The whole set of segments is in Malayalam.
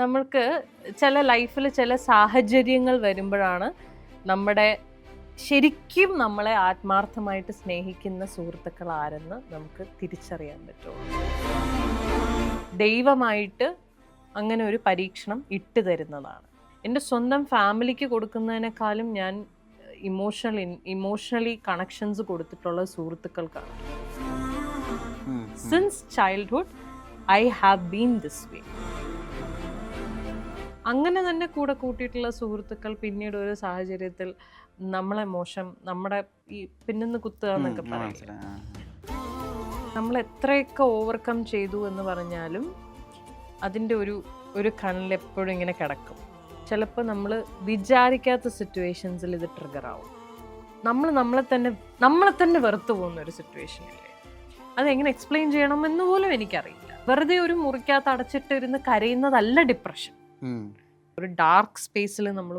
നമ്മൾക്ക് ചില ലൈഫിൽ ചില സാഹചര്യങ്ങൾ വരുമ്പോഴാണ് നമ്മുടെ ശരിക്കും നമ്മളെ ആത്മാർത്ഥമായിട്ട് സ്നേഹിക്കുന്ന സുഹൃത്തുക്കൾ ആരെന്ന് നമുക്ക് തിരിച്ചറിയാൻ പറ്റുള്ളൂ. ദൈവമായിട്ട് അങ്ങനെ ഒരു പരീക്ഷണം ഇട്ട് തരുന്നതാണ്. എൻ്റെ സ്വന്തം ഫാമിലിക്ക് കൊടുക്കുന്നതിനേക്കാളും ഞാൻ ഇമോഷണലി കണക്ഷൻസ് കൊടുത്തിട്ടുള്ള സുഹൃത്തുക്കൾക്കാണ്. Since childhood I have been this way. അങ്ങനെ തന്നെ കൂടെ കൂട്ടിയിട്ടുള്ള സുഹൃത്തുക്കൾ പിന്നീട് ഒരു സാഹചര്യത്തിൽ നമ്മളെ നമ്മുടെ ഈ പിന്നെന്ന് കുത്തുക എന്നൊക്കെ പറയില്ല, നമ്മൾ എത്രയൊക്കെ ഓവർകം ചെയ്തു എന്ന് പറഞ്ഞാലും അതിൻ്റെ ഒരു കണ്ണിൽ എപ്പോഴും ഇങ്ങനെ കിടക്കും. ചിലപ്പോൾ നമ്മൾ വിചാരിക്കാത്ത സിറ്റുവേഷൻസിൽ ഇത് ട്രിഗർ ആവും. നമ്മളെ തന്നെ വെറുത്തു പോകുന്ന ഒരു സിറ്റുവേഷൻ ഇല്ലേ, അതെങ്ങനെ എക്സ്പ്ലെയിൻ ചെയ്യണമെന്ന് പോലും എനിക്കറിയില്ല. വെറുതെ ഒരു മുറിക്കകത്ത് അടച്ചിട്ടിരുന്ന് കരയുന്നതല്ല ഡിപ്രഷൻ. ഒരു ഡാർക്ക് സ്പേസിൽ നമ്മൾ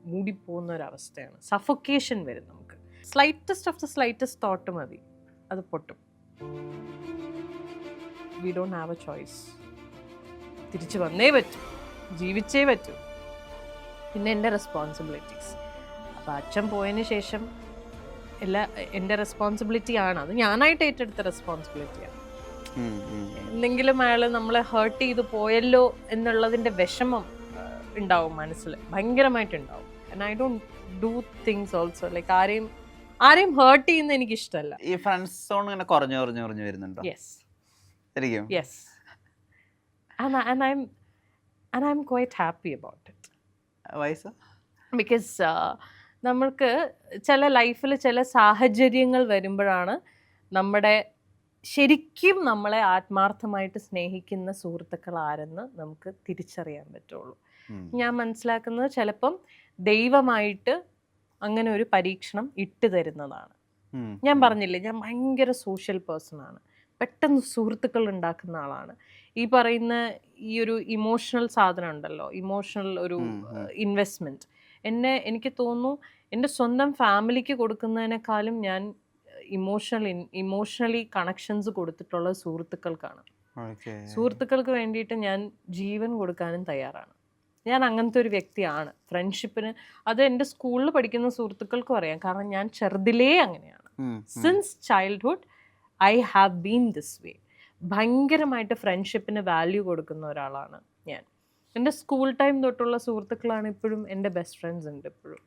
മൂടിപ്പോകുന്ന ഒരവസ്ഥയാണ്. സഫോക്കേഷൻ വരും. നമുക്ക് സ്ലൈറ്റസ്റ്റ് തോട്ട് മതി, അത് പൊട്ടും. We don't have A choice. തിരിച്ചു വന്നേ പറ്റൂ, ജീവിച്ചേ പറ്റൂ. പിന്നെ എൻ്റെ റെസ്പോൺസിബിലിറ്റീസ്. അപ്പം അച്ഛൻ പോയതിന് ശേഷം എൻ്റെ റെസ്പോൺസിബിലിറ്റി ആണ്. അത് ഞാനായിട്ട് ഏറ്റെടുത്ത റെസ്പോൺസിബിലിറ്റിയാണ്. എന്തെങ്കിലും അയാൾ നമ്മളെ ഹേർട്ട് ചെയ്ത് പോയല്ലോ എന്നുള്ളതിൻ്റെ വിഷമം ഉണ്ടാവും മനസ്സിൽ, ഭയങ്കരമായിട്ടുണ്ടാവും. And I don't do things also like ആരെയും ഹേർട്ട് ചെയ്യുന്ന എനിക്ക് ഇഷ്ടമല്ല. ഈ ഫ്രണ്ട്സ് സോൺ ഇങ്ങനെ കുറഞ്ഞു വരുന്നുണ്ടോ? യെസ്, ശരിക്കും. Yes. And I'm quite happy about it. Why so? Because നമ്മൾക്ക് ചില ലൈഫിൽ ചില സാഹചര്യങ്ങൾ വരുമ്പോഴാണ് നമ്മുടെ ശരിക്കും നമ്മളെ ആത്മാർത്ഥമായിട്ട് സ്നേഹിക്കുന്ന സുഹൃത്തുക്കൾ ആരെന്ന് നമുക്ക് തിരിച്ചറിയാൻ പറ്റുള്ളൂ. ഞാൻ മനസ്സിലാക്കുന്നത് ചിലപ്പം ദൈവമായിട്ട് അങ്ങനെ ഒരു പരീക്ഷണം ഇട്ട് തരുന്നതാണ്. ഞാൻ പറഞ്ഞില്ലേ, ഞാൻ ഭയങ്കര സോഷ്യൽ പേഴ്സൺ ആണ്. പെട്ടെന്ന് സുഹൃത്തുക്കൾ ഉണ്ടാക്കുന്ന ആളാണ്. ഈ പറയുന്ന ഈ ഒരു ഇമോഷണൽ സാധനം ഉണ്ടല്ലോ, ഇമോഷണൽ ഒരു ഇൻവെസ്റ്റ്മെൻറ്റ്, എനിക്ക് തോന്നുന്നു എൻ്റെ സ്വന്തം ഫാമിലിക്ക് കൊടുക്കുന്നതിനേക്കാളും ഞാൻ ഇമോഷണലി കണക്ഷൻസ് കൊടുത്തിട്ടുള്ള സുഹൃത്തുക്കൾക്കാണ്. സുഹൃത്തുക്കൾക്ക് വേണ്ടിയിട്ട് ഞാൻ ജീവൻ കൊടുക്കാനും തയ്യാറാണ്. ഞാൻ അങ്ങനത്തെ ഒരു വ്യക്തിയാണ്. ഫ്രണ്ട്ഷിപ്പിന് അത് എൻ്റെ സ്കൂളിൽ പഠിക്കുന്ന സുഹൃത്തുക്കൾക്കും അറിയാം. കാരണം ഞാൻ ചെറുതിലേ അങ്ങനെയാണ്. Since childhood I have been this വേ. ഭയങ്കരമായിട്ട് ഫ്രണ്ട്ഷിപ്പിന് വാല്യൂ കൊടുക്കുന്ന ഒരാളാണ് ഞാൻ. എൻ്റെ സ്കൂൾ ടൈം തൊട്ടുള്ള സുഹൃത്തുക്കളാണ് ഇപ്പോഴും എൻ്റെ ബെസ്റ്റ് ഫ്രണ്ട്സ് ഉണ്ട് ഇപ്പോഴും.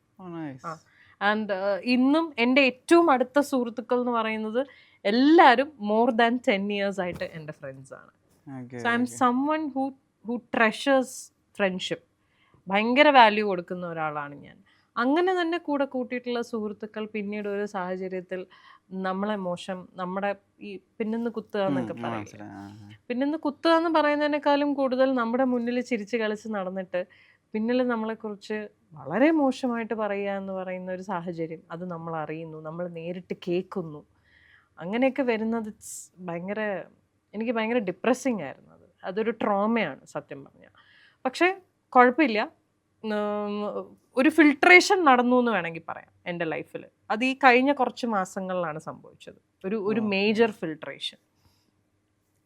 ആൻഡ് ഇന്നും എൻ്റെ ഏറ്റവും അടുത്ത സുഹൃത്തുക്കൾ എന്ന് പറയുന്നത് എല്ലാവരും മോർ ദാൻ 10 years ആയിട്ട് എൻ്റെ ഫ്രണ്ട്സാണ്. So I am someone who treasures friendship. ഭയങ്കര വാല്യൂ കൊടുക്കുന്ന ഒരാളാണ് ഞാൻ. അങ്ങനെ തന്നെ കൂടെ കൂട്ടിയിട്ടുള്ള സുഹൃത്തുക്കൾ പിന്നീട് ഒരു സാഹചര്യത്തിൽ നമ്മുടെ ഈ പിന്നെന്ന് കുത്തുക എന്നൊക്കെ പറയില്ല, പിന്നെന്ന് കുത്തുക എന്ന് പറയുന്നതിനേക്കാളും കൂടുതൽ നമ്മുടെ മുന്നിൽ ചിരിച്ച് കളിച്ച് നടന്നിട്ട് പിന്നിൽ നമ്മളെക്കുറിച്ച് വളരെ മോശമായിട്ട് പറയുക എന്ന് പറയുന്ന ഒരു സാഹചര്യം, അത് നമ്മൾ അറിയുന്നു, നമ്മൾ നേരിട്ട് കേൾക്കുന്നു. അങ്ങനെയൊക്കെ വരുന്നത് എനിക്ക് ഭയങ്കര ഡിപ്രസ്സിങ് ആയിരുന്നു. അതൊരു ട്രോമയാണ് സത്യം പറഞ്ഞാൽ. പക്ഷേ കുഴപ്പമില്ല, ഒരു ഫിൽട്രേഷൻ നടന്നു എന്ന് വേണമെങ്കിൽ പറയാം എൻ്റെ ലൈഫിൽ. അത് ഈ കഴിഞ്ഞ കുറച്ച് മാസങ്ങളിലാണ് സംഭവിച്ചത്, ഒരു മേജർ ഫിൽട്രേഷൻ.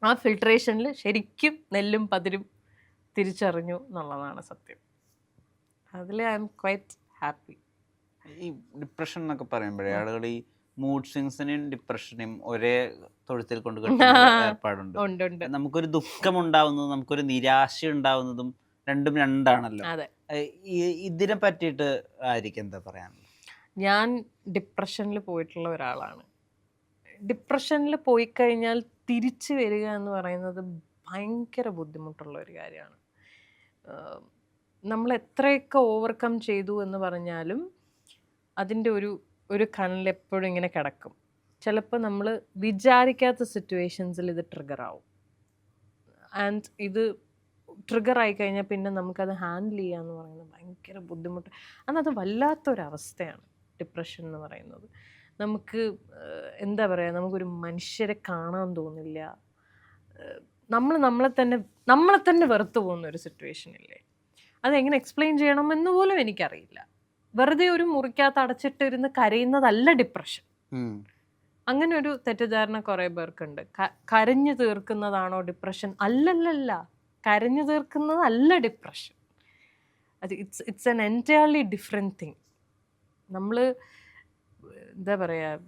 ആ ഫിൽട്രേഷനിൽ ശരിക്കും നെല്ലും പതിരും തിരിച്ചറിഞ്ഞു എന്നുള്ളതാണ് സത്യം. അതിൽ ഐ എം ക്വൈറ്റ് ഹാപ്പി. ഈ ഡിപ്രഷൻ എന്നൊക്കെ പറയുമ്പോഴേ ആളുകൾ ഈ മൂഡ് സ്വിങ്സിനെയും ഡിപ്രഷനെയും ഒരേ തൊഴുത്തിൽ കൊണ്ട് ഏർപ്പാടുണ്ട്. നമുക്കൊരു ദുഃഖം ഉണ്ടാവുന്നതും നമുക്കൊരു നിരാശ ഉണ്ടാവുന്നതും രണ്ടും രണ്ടാണല്ലോ. ഇതിനെ പറ്റിയിട്ട് ആയിരിക്കും എന്താ പറയാനുള്ളത്? ഞാൻ ഡിപ്രഷനിൽ പോയിട്ടുള്ള ഒരാളാണ്. ഡിപ്രഷനിൽ പോയി കഴിഞ്ഞാൽ തിരിച്ചു വരിക എന്ന് പറയുന്നത് ഭയങ്കര ബുദ്ധിമുട്ടുള്ള ഒരു കാര്യമാണ്. നമ്മൾ എത്രയൊക്കെ ഓവർകം ചെയ്തു എന്ന് പറഞ്ഞാലും അതിൻ്റെ ഒരു കണ്ണിൽ എപ്പോഴും ഇങ്ങനെ കിടക്കും. ചിലപ്പോൾ നമ്മൾ വിചാരിക്കാത്ത സിറ്റുവേഷൻസിൽ ഇത് ട്രിഗർ ആവും. ആൻഡ് ഇത് ട്രിഗർ ആയി കഴിഞ്ഞാൽ പിന്നെ നമുക്കത് ഹാൻഡിൽ ചെയ്യുക എന്ന് പറയുന്നത് ഭയങ്കര ബുദ്ധിമുട്ട്. അത് വല്ലാത്തൊരവസ്ഥയാണ് ഡിപ്രഷൻ എന്ന് പറയുന്നത്. നമുക്ക് എന്താ പറയുക, നമുക്കൊരു മനുഷ്യരെ കാണാൻ തോന്നില്ല. നമ്മളെ തന്നെ വെറുത്തു പോകുന്ന ഒരു സിറ്റുവേഷൻ ഇല്ലേ, അതെങ്ങനെ എക്സ്പ്ലെയിൻ ചെയ്യണമെന്ന് പോലും എനിക്കറിയില്ല. വെറുതെ ഒരു മുറിക്കകത്ത് അടച്ചിട്ടിരുന്ന് കരയുന്നതല്ല ഡിപ്രഷൻ. അങ്ങനെ ഒരു തെറ്റിദ്ധാരണ കുറേ പേർക്കുണ്ട്. കരഞ്ഞു തീർക്കുന്നതാണോ ഡിപ്രഷൻ? അല്ലല്ലല്ല, കരഞ്ഞു തീർക്കുന്നതല്ല ഡിപ്രഷൻ. അത് it's an entirely different thing. നമ്മൾ എന്താ പറയുക,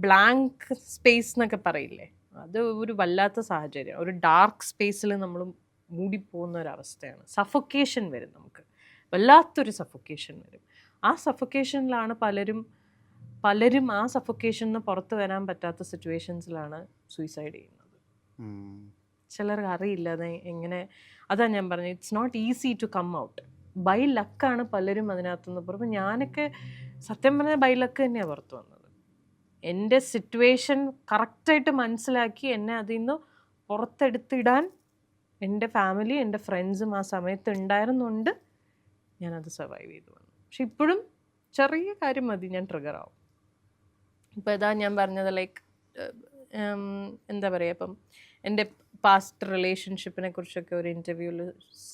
ബ്ലാങ്ക് സ്പേസ് എന്നൊക്കെ പറയില്ലേ, അത് ഒരു വല്ലാത്ത സാഹചര്യം. ഒരു ഡാർക്ക് സ്പേസിൽ നമ്മൾ മൂടിപ്പോകുന്ന ഒരവസ്ഥയാണ്. സഫൊക്കേഷൻ വരും, നമുക്ക് വല്ലാത്തൊരു സഫൊക്കേഷൻ വരും. ആ സഫൊക്കേഷനിലാണ് പലരും ആ സഫൊക്കേഷനിൽ നിന്ന് പുറത്ത് വരാൻ പറ്റാത്ത സിറ്റുവേഷൻസിലാണ് സൂയിസൈഡ് ചെയ്യുന്നത്. ചിലർക്ക് അറിയില്ല അത് എങ്ങനെ. അതാ ഞാൻ പറഞ്ഞത്, it's not easy to come out. By ലക്കാണ് പലരും അതിനകത്തുനിന്ന് പുറത്ത്. ഞാനൊക്കെ സത്യം പറഞ്ഞാൽ ബൈ ലക്ക് തന്നെയാണ് പുറത്ത് വന്നത്. എൻ്റെ സിറ്റുവേഷൻ കറക്റ്റായിട്ട് മനസ്സിലാക്കി എന്നെ അതിൽ നിന്ന് പുറത്തെടുത്തിടാൻ എൻ്റെ ഫാമിലി, എൻ്റെ ഫ്രണ്ട്സും ആ സമയത്ത് ഉണ്ടായിരുന്നുകൊണ്ട് ഞാനത് സർവൈവ് ചെയ്തു വന്നു. പക്ഷെ ഇപ്പോഴും ചെറിയ കാര്യം മതി ഞാൻ ട്രിഗർ ആവും. ഇപ്പോൾ ഇതാ ഞാൻ പറഞ്ഞത്, ലൈക്ക് എന്താ പറയുക, ഇപ്പം എൻ്റെ പാസ്റ്റ് റിലേഷൻഷിപ്പിനെ കുറിച്ചൊക്കെ ഒരു ഇൻ്റർവ്യൂവിൽ,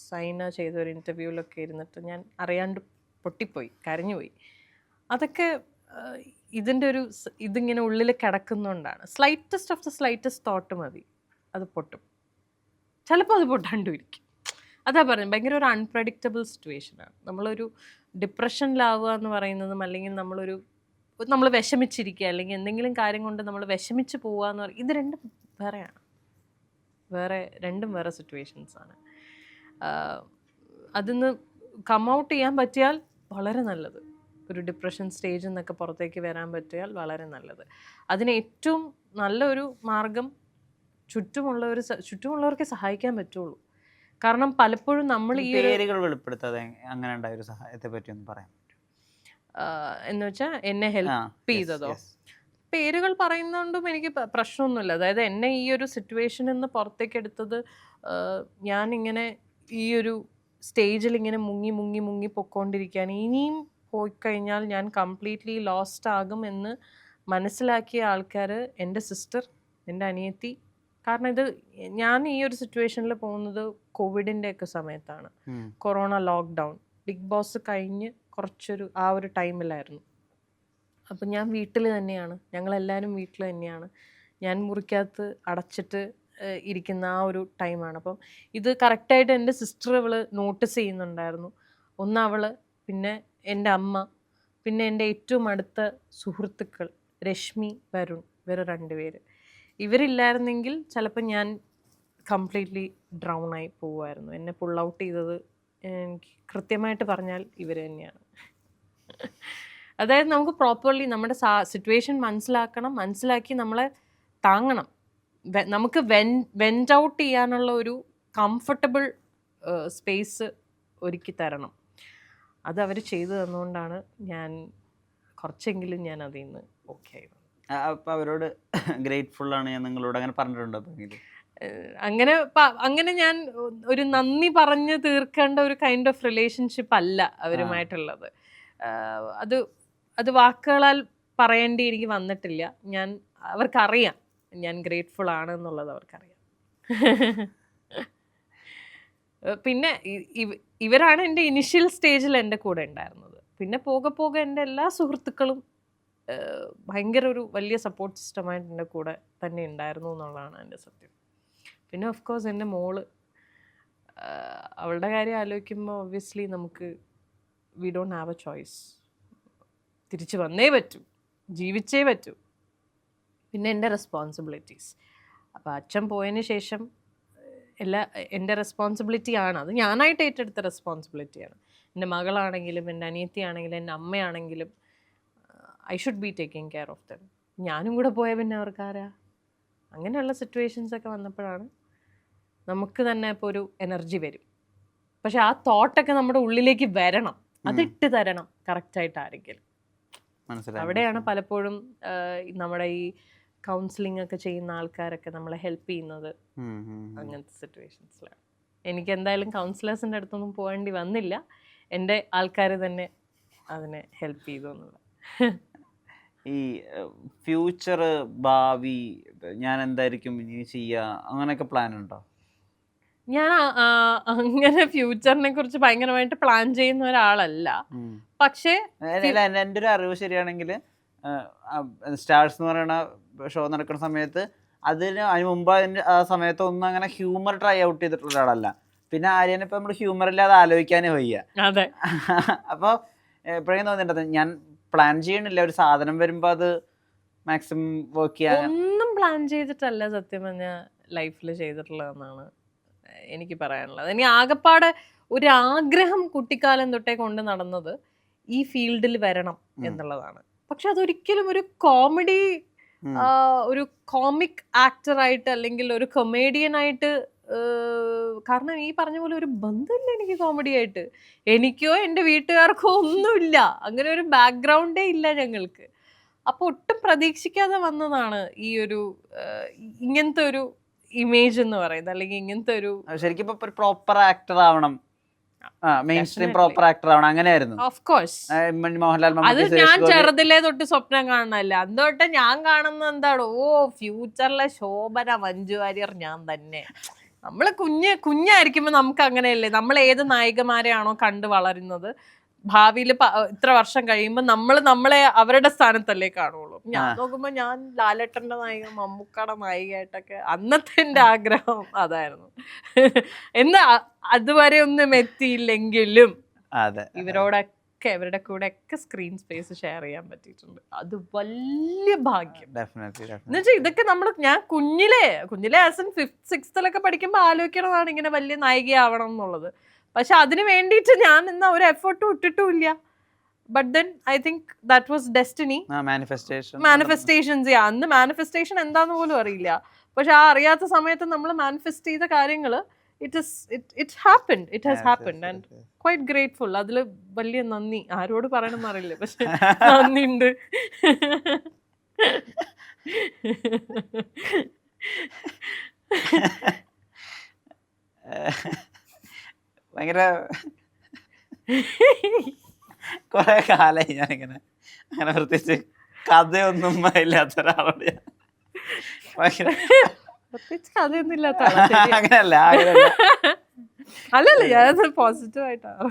സൈന ചെയ്ത ഒരു ഇൻ്റർവ്യൂവിലൊക്കെ ഇരുന്നിട്ട് ഞാൻ അറിയാണ്ട് പൊട്ടിപ്പോയി, കരഞ്ഞുപോയി. അതൊക്കെ ഇതിൻ്റെ ഒരു ഇതിങ്ങനെ ഉള്ളിൽ കിടക്കുന്നതുകൊണ്ടാണ്. Slightest of the slightest thought മതി, അത് പൊട്ടും. ചിലപ്പോൾ അത് പൊട്ടാണ്ടിരിക്കും. അതാ പറയുന്നത്, ഭയങ്കര ഒരു അൺപ്രഡിക്റ്റബിൾ സിറ്റുവേഷനാണ്. നമ്മളൊരു ഡിപ്രഷനിലാവുക എന്ന് പറയുന്നതും, അല്ലെങ്കിൽ നമ്മൾ വിഷമിച്ചിരിക്കുക, അല്ലെങ്കിൽ എന്തെങ്കിലും കാര്യം കൊണ്ട് നമ്മൾ വിഷമിച്ച് പോവുക എന്ന് പറയുന്നത്, ഇത് രണ്ടും വേറെയാണ്. രണ്ടും വേറെ സിറ്റുവേഷൻസാണ്. അതിന്ന് കം ഔട്ട് ചെയ്യാൻ പറ്റിയാൽ വളരെ നല്ലത്. ഒരു ഡിപ്രഷൻ സ്റ്റേജിൽ നിന്നൊക്കെ പുറത്തേക്ക് വരാൻ പറ്റിയാൽ വളരെ നല്ലത്. അതിന് ഏറ്റവും നല്ലൊരു മാർഗം ചുറ്റുമുള്ളവർക്ക് സഹായിക്കാൻ പറ്റുള്ളൂ. കാരണം പലപ്പോഴും നമ്മൾ ഈ പേരുകൾ വെളിപ്പെടുത്താതെ അങ്ങനെ ഉണ്ടായ ഒരു സഹായത്തെ പറ്റി ഒന്ന് പറയാം എന്ന് വെച്ചാൽ എന്നെ ഹെൽപ്പ് ചെയ്തതോ? പേരുകൾ പറയുന്നതുകൊണ്ടും എനിക്ക് പ്രശ്നമൊന്നുമില്ല. അതായത് എന്നെ ഈ ഒരു സിറ്റുവേഷനിൽ നിന്ന് പുറത്തേക്ക് എടുത്തത്, ഞാനിങ്ങനെ ഈ ഒരു സ്റ്റേജിൽ ഇങ്ങനെ മുങ്ങി പൊയ്ക്കൊണ്ടിരിക്കുകയാണ്. ഇനിയും പോയിക്കഴിഞ്ഞാൽ ഞാൻ കംപ്ലീറ്റ്ലി ലോസ്റ്റ് ആകും എന്ന് മനസ്സിലാക്കിയ ആൾക്കാർ എൻ്റെ സിസ്റ്റർ, എൻ്റെ അനിയത്തി. കാരണം ഞാൻ ഈ ഒരു സിറ്റുവേഷനിൽ പോകുന്നത് കോവിഡിൻ്റെ ഒക്കെ സമയത്താണ്. കൊറോണ ലോക്ക്ഡൗൺ, ബിഗ് ബോസ് കഴിഞ്ഞ് ആ ഒരു ടൈമിലായിരുന്നു. അപ്പം ഞാൻ വീട്ടിൽ തന്നെയാണ്, ഞങ്ങളെല്ലാവരും വീട്ടിൽ തന്നെയാണ്. ഞാൻ മുറിക്കകത്ത് അടച്ചിട്ട് ഇരിക്കുന്ന ആ ഒരു ടൈമാണ്. അപ്പം ഇത് കറക്റ്റായിട്ട് എൻ്റെ സിസ്റ്റർ നോട്ടീസ് ചെയ്യുന്നുണ്ടായിരുന്നു. അവൾ, പിന്നെ എൻ്റെ അമ്മ, പിന്നെ എൻ്റെ ഏറ്റവും അടുത്ത സുഹൃത്തുക്കൾ രശ്മി, വരുൺ, ഇവർ 2 പേര്. ഇവരില്ലായിരുന്നെങ്കിൽ ചിലപ്പോൾ ഞാൻ കംപ്ലീറ്റ്ലി ഡ്രൗൺ ആയി പോവുമായിരുന്നു. എന്നെ പുൾ ഔട്ട് ചെയ്തത് എനിക്ക് കൃത്യമായിട്ട് പറഞ്ഞാൽ ഇവർ തന്നെയാണ്. അതായത് നമുക്ക് പ്രോപ്പർലി നമ്മുടെ സിറ്റുവേഷൻ മനസ്സിലാക്കി നമ്മളെ താങ്ങണം. നമുക്ക് വെൻറ്റ് ഔട്ട് ചെയ്യാനുള്ള ഒരു കംഫർട്ടബിൾ സ്പേസ് ഒരുക്കി തരണം. അത് അവർ ചെയ്തു തന്നുകൊണ്ടാണ് ഞാൻ കുറച്ചെങ്കിലും ഞാൻ അതിൽ നിന്ന് ഓക്കെ ആയത്. അപ്പോൾ അവരോട് ഗ്രേറ്റ്ഫുൾ ആണ് ഞാൻ നിങ്ങളോട് അങ്ങനെ പറഞ്ഞിട്ടുണ്ടോ? അങ്ങനെ ഞാൻ ഒരു നന്ദി പറഞ്ഞ് തീർക്കേണ്ട ഒരു കൈൻഡ് ഓഫ് റിലേഷൻഷിപ്പ് അല്ല അവരുമായിട്ടുള്ളത്. അത് വാക്കുകളാൽ പറയേണ്ടി എനിക്ക് വന്നിട്ടില്ല. അവർക്കറിയാം ഞാൻ ഗ്രേറ്റ്ഫുൾ ആണ് എന്നുള്ളത് അവർക്കറിയാം. പിന്നെ ഇവരാണ് എൻ്റെ ഇനിഷ്യൽ സ്റ്റേജിൽ എൻ്റെ കൂടെ ഉണ്ടായിരുന്നത്. പിന്നെ പോകെ എൻ്റെ എല്ലാ സുഹൃത്തുക്കളും ഭയങ്കര ഒരു വലിയ സപ്പോർട്ട് സിസ്റ്റമായിട്ട് എൻ്റെ കൂടെ തന്നെ ഉണ്ടായിരുന്നു എന്നുള്ളതാണ് എൻ്റെ സത്യം. പിന്നെ ഓഫ് കോഴ്സ് എൻ്റെ മോള്, അവളുടെ കാര്യം ആലോചിക്കുമ്പോൾ ഒബ്വിയസ്ലി നമുക്ക് we don't have A choice. തിരിച്ചു വന്നേ പറ്റൂ, ജീവിച്ചേ പറ്റൂ. പിന്നെ എൻ്റെ റെസ്പോൺസിബിലിറ്റീസ്. അപ്പോൾ അച്ഛൻ പോയതിന് ശേഷം എൻ്റെ റെസ്പോൺസിബിലിറ്റിയാണ്, അത് ഞാനായിട്ട് ഏറ്റെടുത്ത റെസ്പോൺസിബിലിറ്റിയാണ്. എൻ്റെ മകളാണെങ്കിലും എൻ്റെ അനിയത്തിയാണെങ്കിലും എൻ്റെ അമ്മയാണെങ്കിലും I should be taking care of them. ഞാനും കൂടെ പോയ പിന്നെ അവർക്കാരാ? അങ്ങനെയുള്ള സിറ്റുവേഷൻസൊക്കെ വന്നപ്പോഴാണ് നമുക്ക് തന്നെ ഇപ്പോൾ ഒരു എനർജി വരും. പക്ഷെ ആ തോട്ടൊക്കെ നമ്മുടെ ഉള്ളിലേക്ക് വരണം, അതിട്ട് തരണം കറക്റ്റായിട്ട് ആരെങ്കിലും. അവിടെയാണ് പലപ്പോഴും നമ്മുടെ ഈ കൗൺസിലിംഗ് ഒക്കെ ചെയ്യുന്ന ആൾക്കാരൊക്കെ നമ്മളെ ഹെൽപ്പ് ചെയ്യുന്നത്. അങ്ങനത്തെ സിറ്റുവേഷൻസിലാണ്. എനിക്ക് എന്തായാലും കൗൺസിലേഴ്സിൻ്റെ അടുത്തൊന്നും പോകേണ്ടി വന്നില്ല. എൻ്റെ ആൾക്കാർ തന്നെ അതിനെ ഹെൽപ്പ് ചെയ്തു എന്നുള്ളത്. ഈ ഫ്യൂച്ചർ, ഭാവി, ഞാൻ എന്തായിരിക്കും ഇനി ചെയ്യുക, അങ്ങനെയൊക്കെ പ്ലാൻ ഉണ്ടോ? ഞാൻ അങ്ങനെ ഫ്യൂച്ചറിനെ കുറിച്ച് ഭയങ്കരമായിട്ട് പ്ലാൻ ചെയ്യുന്ന ഒരാളല്ല. പക്ഷേ എൻ്റെ ഒരു അറിവ് ശരിയാണെങ്കിൽ സ്റ്റാർസ് എന്ന് പറയുന്ന ഷോ നടക്കുന്ന സമയത്ത് അതിന് മുമ്പ് ആ സമയത്ത് ഒന്നും അങ്ങനെ ഹ്യൂമർ ട്രൈ ഔട്ട് ചെയ്തിട്ടുള്ള ഒരാളല്ല. പിന്നെ ആര്യനെ ഇപ്പൊ നമ്മൾ ഹ്യൂമർ ഇല്ലാതെ ആലോചിക്കാനേ വയ്യ. അപ്പൊ എപ്പോഴേക്കും തോന്നിട്ടത് ഞാൻ പ്ലാൻ ചെയ്യണില്ല, ഒരു സാധനം വരുമ്പോ അത് മാക്സിമം വർക്ക് ചെയ്യാൻ. ഒന്നും പ്ലാൻ ചെയ്തിട്ടല്ല സത്യം പറഞ്ഞ ലൈഫിൽ ചെയ്തിട്ടുള്ളതെന്നാണ് എനിക്ക് പറയാനുള്ളത്. ഇനി ആകെപ്പാടെ ഒരു ആഗ്രഹം കുട്ടിക്കാലം തൊട്ടേ കൊണ്ട് നടന്നത് ഈ ഫീൽഡിൽ വരണം എന്നുള്ളതാണ്. പക്ഷെ അതൊരിക്കലും ഒരു കോമഡി, ഒരു കോമിക് ആക്ടറായിട്ട് അല്ലെങ്കിൽ ഒരു കൊമേഡിയൻ ആയിട്ട്, കാരണം ഈ പറഞ്ഞ പോലെ ഒരു ബന്ധമില്ല എനിക്ക് കോമഡി ആയിട്ട്. എനിക്കോ എൻ്റെ വീട്ടുകാർക്കോ ഒന്നുമില്ല, അങ്ങനെ ഒരു ബാക്ക്ഗ്രൗണ്ടേ ഇല്ല ഞങ്ങൾക്ക്. അപ്പൊ ഒട്ടും പ്രതീക്ഷിക്കാതെ വന്നതാണ് ഈ ഒരു ഇങ്ങനത്തെ ഒരു ഇമേജ് എന്ന് പറയുന്നത്, അല്ലെങ്കിൽ ഇങ്ങനത്തെ ഒരു ശരിക്കും ഇപ്പൊ പ്രോപ്പർ ആക്ടർ ആവണം, മെയിൻ സ്ട്രീം പ്രോപ്പർ ആക്ടർ ആവണം, അങ്ങനെയായിരുന്നു. ഓഫ് കോഴ്സ് മോഹൻലാൽ അത് ഞാൻ ചെറുതിലേ തൊട്ട് സ്വപ്നം കാണണല്ല. അന്നോട്ട് ഞാൻ കാണുന്ന എന്താണ്, ഫ്യൂച്ചറിലെ ശോഭന മഞ്ജു വാര്യർ ഞാൻ തന്നെ. നമ്മള് കുഞ്ഞായിരിക്കുമ്പോ നമുക്ക് അങ്ങനെയല്ലേ, നമ്മൾ ഏത് നായികമാരെയാണോ കണ്ടു വളരുന്നത്, ഭാവിയിൽ ഇത്ര വർഷം കഴിയുമ്പോൾ നമ്മളെ അവരുടെ സ്ഥാനത്തല്ലേ കാണുള്ളൂ. ഞാൻ നോക്കുമ്പോ ഞാൻ ലാലേട്ടന്റെ നായിക, മമ്മൂക്കയുടെ നായികയായിട്ടൊക്കെ അന്നത്തെ എന്റെ ആഗ്രഹം അതായിരുന്നു. എന്നാ അതുവരെ ഒന്നും എത്തിയില്ലെങ്കിലും ഇവരോടൊക്കെ ഇവരുടെ കൂടെ ഒക്കെ സ്ക്രീൻ സ്പേസ് ഷെയർ ചെയ്യാൻ പറ്റിയിട്ടുണ്ട്. അത് വലിയ ഭാഗ്യം. എന്നുവെച്ചാൽ ഇതൊക്കെ ഞാൻ കുഞ്ഞിലെ ആസ് ഇൻ 5th 6th പഠിക്കുമ്പോൾ ആലോചിക്കണതാണ് ഇങ്ങനെ വലിയ നായികയാവണം എന്നുള്ളത്. പക്ഷെ അതിന് വേണ്ടിയിട്ട് ഞാൻ എന്നാ ഒരു എഫേർട്ടും ഇട്ടിട്ടുമില്ല. But then I think that was destiny. Manifestations, അന്ന് മാനിഫെസ്റ്റേഷൻ എന്താന്ന് പോലും അറിയില്ല. പക്ഷെ ആ അറിയാത്ത സമയത്ത് നമ്മൾ മാനിഫെസ്റ്റ് ചെയ്ത കാര്യങ്ങള് it has happened and quite grateful. അതില് വലിയ നന്ദി. ആരോട് പറയണമെന്ന് അറിയില്ല, പക്ഷെ നന്ദിയുണ്ട്. ഭയങ്കര കുറെ കാലായി ഞാനിങ്ങനെ അങ്ങനെ പ്രത്യേകിച്ച് കഥയൊന്നും ഇല്ലാത്ത ഒരാളോട് കഥയൊന്നും ഇല്ലാത്ത അങ്ങനെയല്ല അല്ലല്ല, ഞാനത് പോസിറ്റീവ് ആയിട്ടാണ്.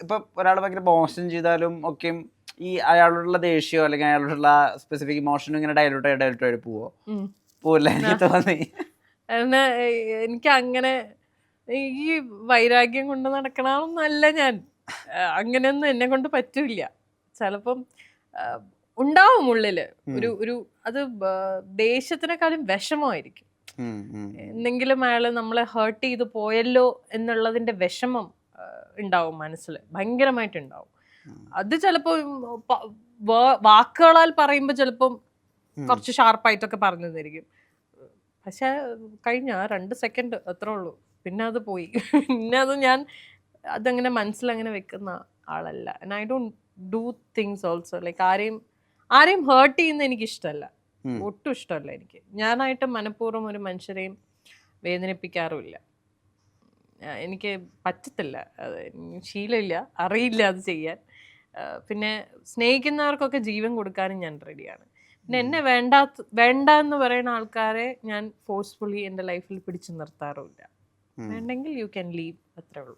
ഇപ്പൊ ഒരാൾ ഭയങ്കര മോശം ചെയ്താലും ഒക്കെ ഈ അയാളോടുള്ള ദേഷ്യമോ അല്ലെങ്കിൽ അയാളോടുള്ള സ്പെസിഫിക് ഇമോഷനും ഇങ്ങനെ ഡയലോട്ടായിട്ട് പോവില്ല എനിക്ക് തോന്നി. എനിക്ക് അങ്ങനെ ഈ വൈരാഗ്യം കൊണ്ട് നടക്കണമെന്നല്ല ഞാൻ. അങ്ങനെയൊന്നും എന്നെ കൊണ്ട് പറ്റൂല. ചിലപ്പം ഉണ്ടാവും ഉള്ളില് ഒരു അത് ദേഷ്യത്തിനെക്കാളും വിഷമമായിരിക്കും. എന്തെങ്കിലും അയാള് നമ്മളെ ഹേർട്ട് ചെയ്ത് പോയല്ലോ എന്നുള്ളതിന്റെ വിഷമം ഉണ്ടാവും മനസ്സിൽ, ഭയങ്കരമായിട്ടുണ്ടാവും. അത് ചിലപ്പോ വാക്കുകളാൽ പറയുമ്പോ ചിലപ്പം കുറച്ച് ഷാർപ്പായിട്ടൊക്കെ പറഞ്ഞു തന്നിരിക്കും. പക്ഷെ കഴിഞ്ഞ 2 സെക്കൻഡ് അത്രേ ഉള്ളൂ, പിന്നെ അത് പോയി. പിന്നെ ഞാൻ അതങ്ങനെ മനസ്സിലങ്ങനെ വെക്കുന്ന ആളല്ല. And I don't do things also like ആരെയും ഹേർട്ട് ചെയ്യുന്ന എനിക്ക് ഇഷ്ടമല്ല, ഒട്ടും ഇഷ്ടമല്ല എനിക്ക്. ഞാനായിട്ട് മനഃപൂർവ്വം ഒരു മനുഷ്യരെയും വേദനിപ്പിക്കാറുമില്ല. എനിക്ക് പറ്റത്തില്ല, അത് ശീലമില്ല, അറിയില്ല അത് ചെയ്യാൻ. പിന്നെ സ്നേഹിക്കുന്നവർക്കൊക്കെ ജീവൻ കൊടുക്കാനും ഞാൻ റെഡിയാണ്. പിന്നെ എന്നെ വേണ്ട എന്ന് പറയുന്ന ആൾക്കാരെ ഞാൻ ഫോഴ്സ്ഫുള്ളി എൻ്റെ ലൈഫിൽ പിടിച്ചു നിർത്താറുമില്ല. വേണ്ടെങ്കിൽ യു ക്യാൻ ലീവ്, അത്രേ ഉള്ളൂ.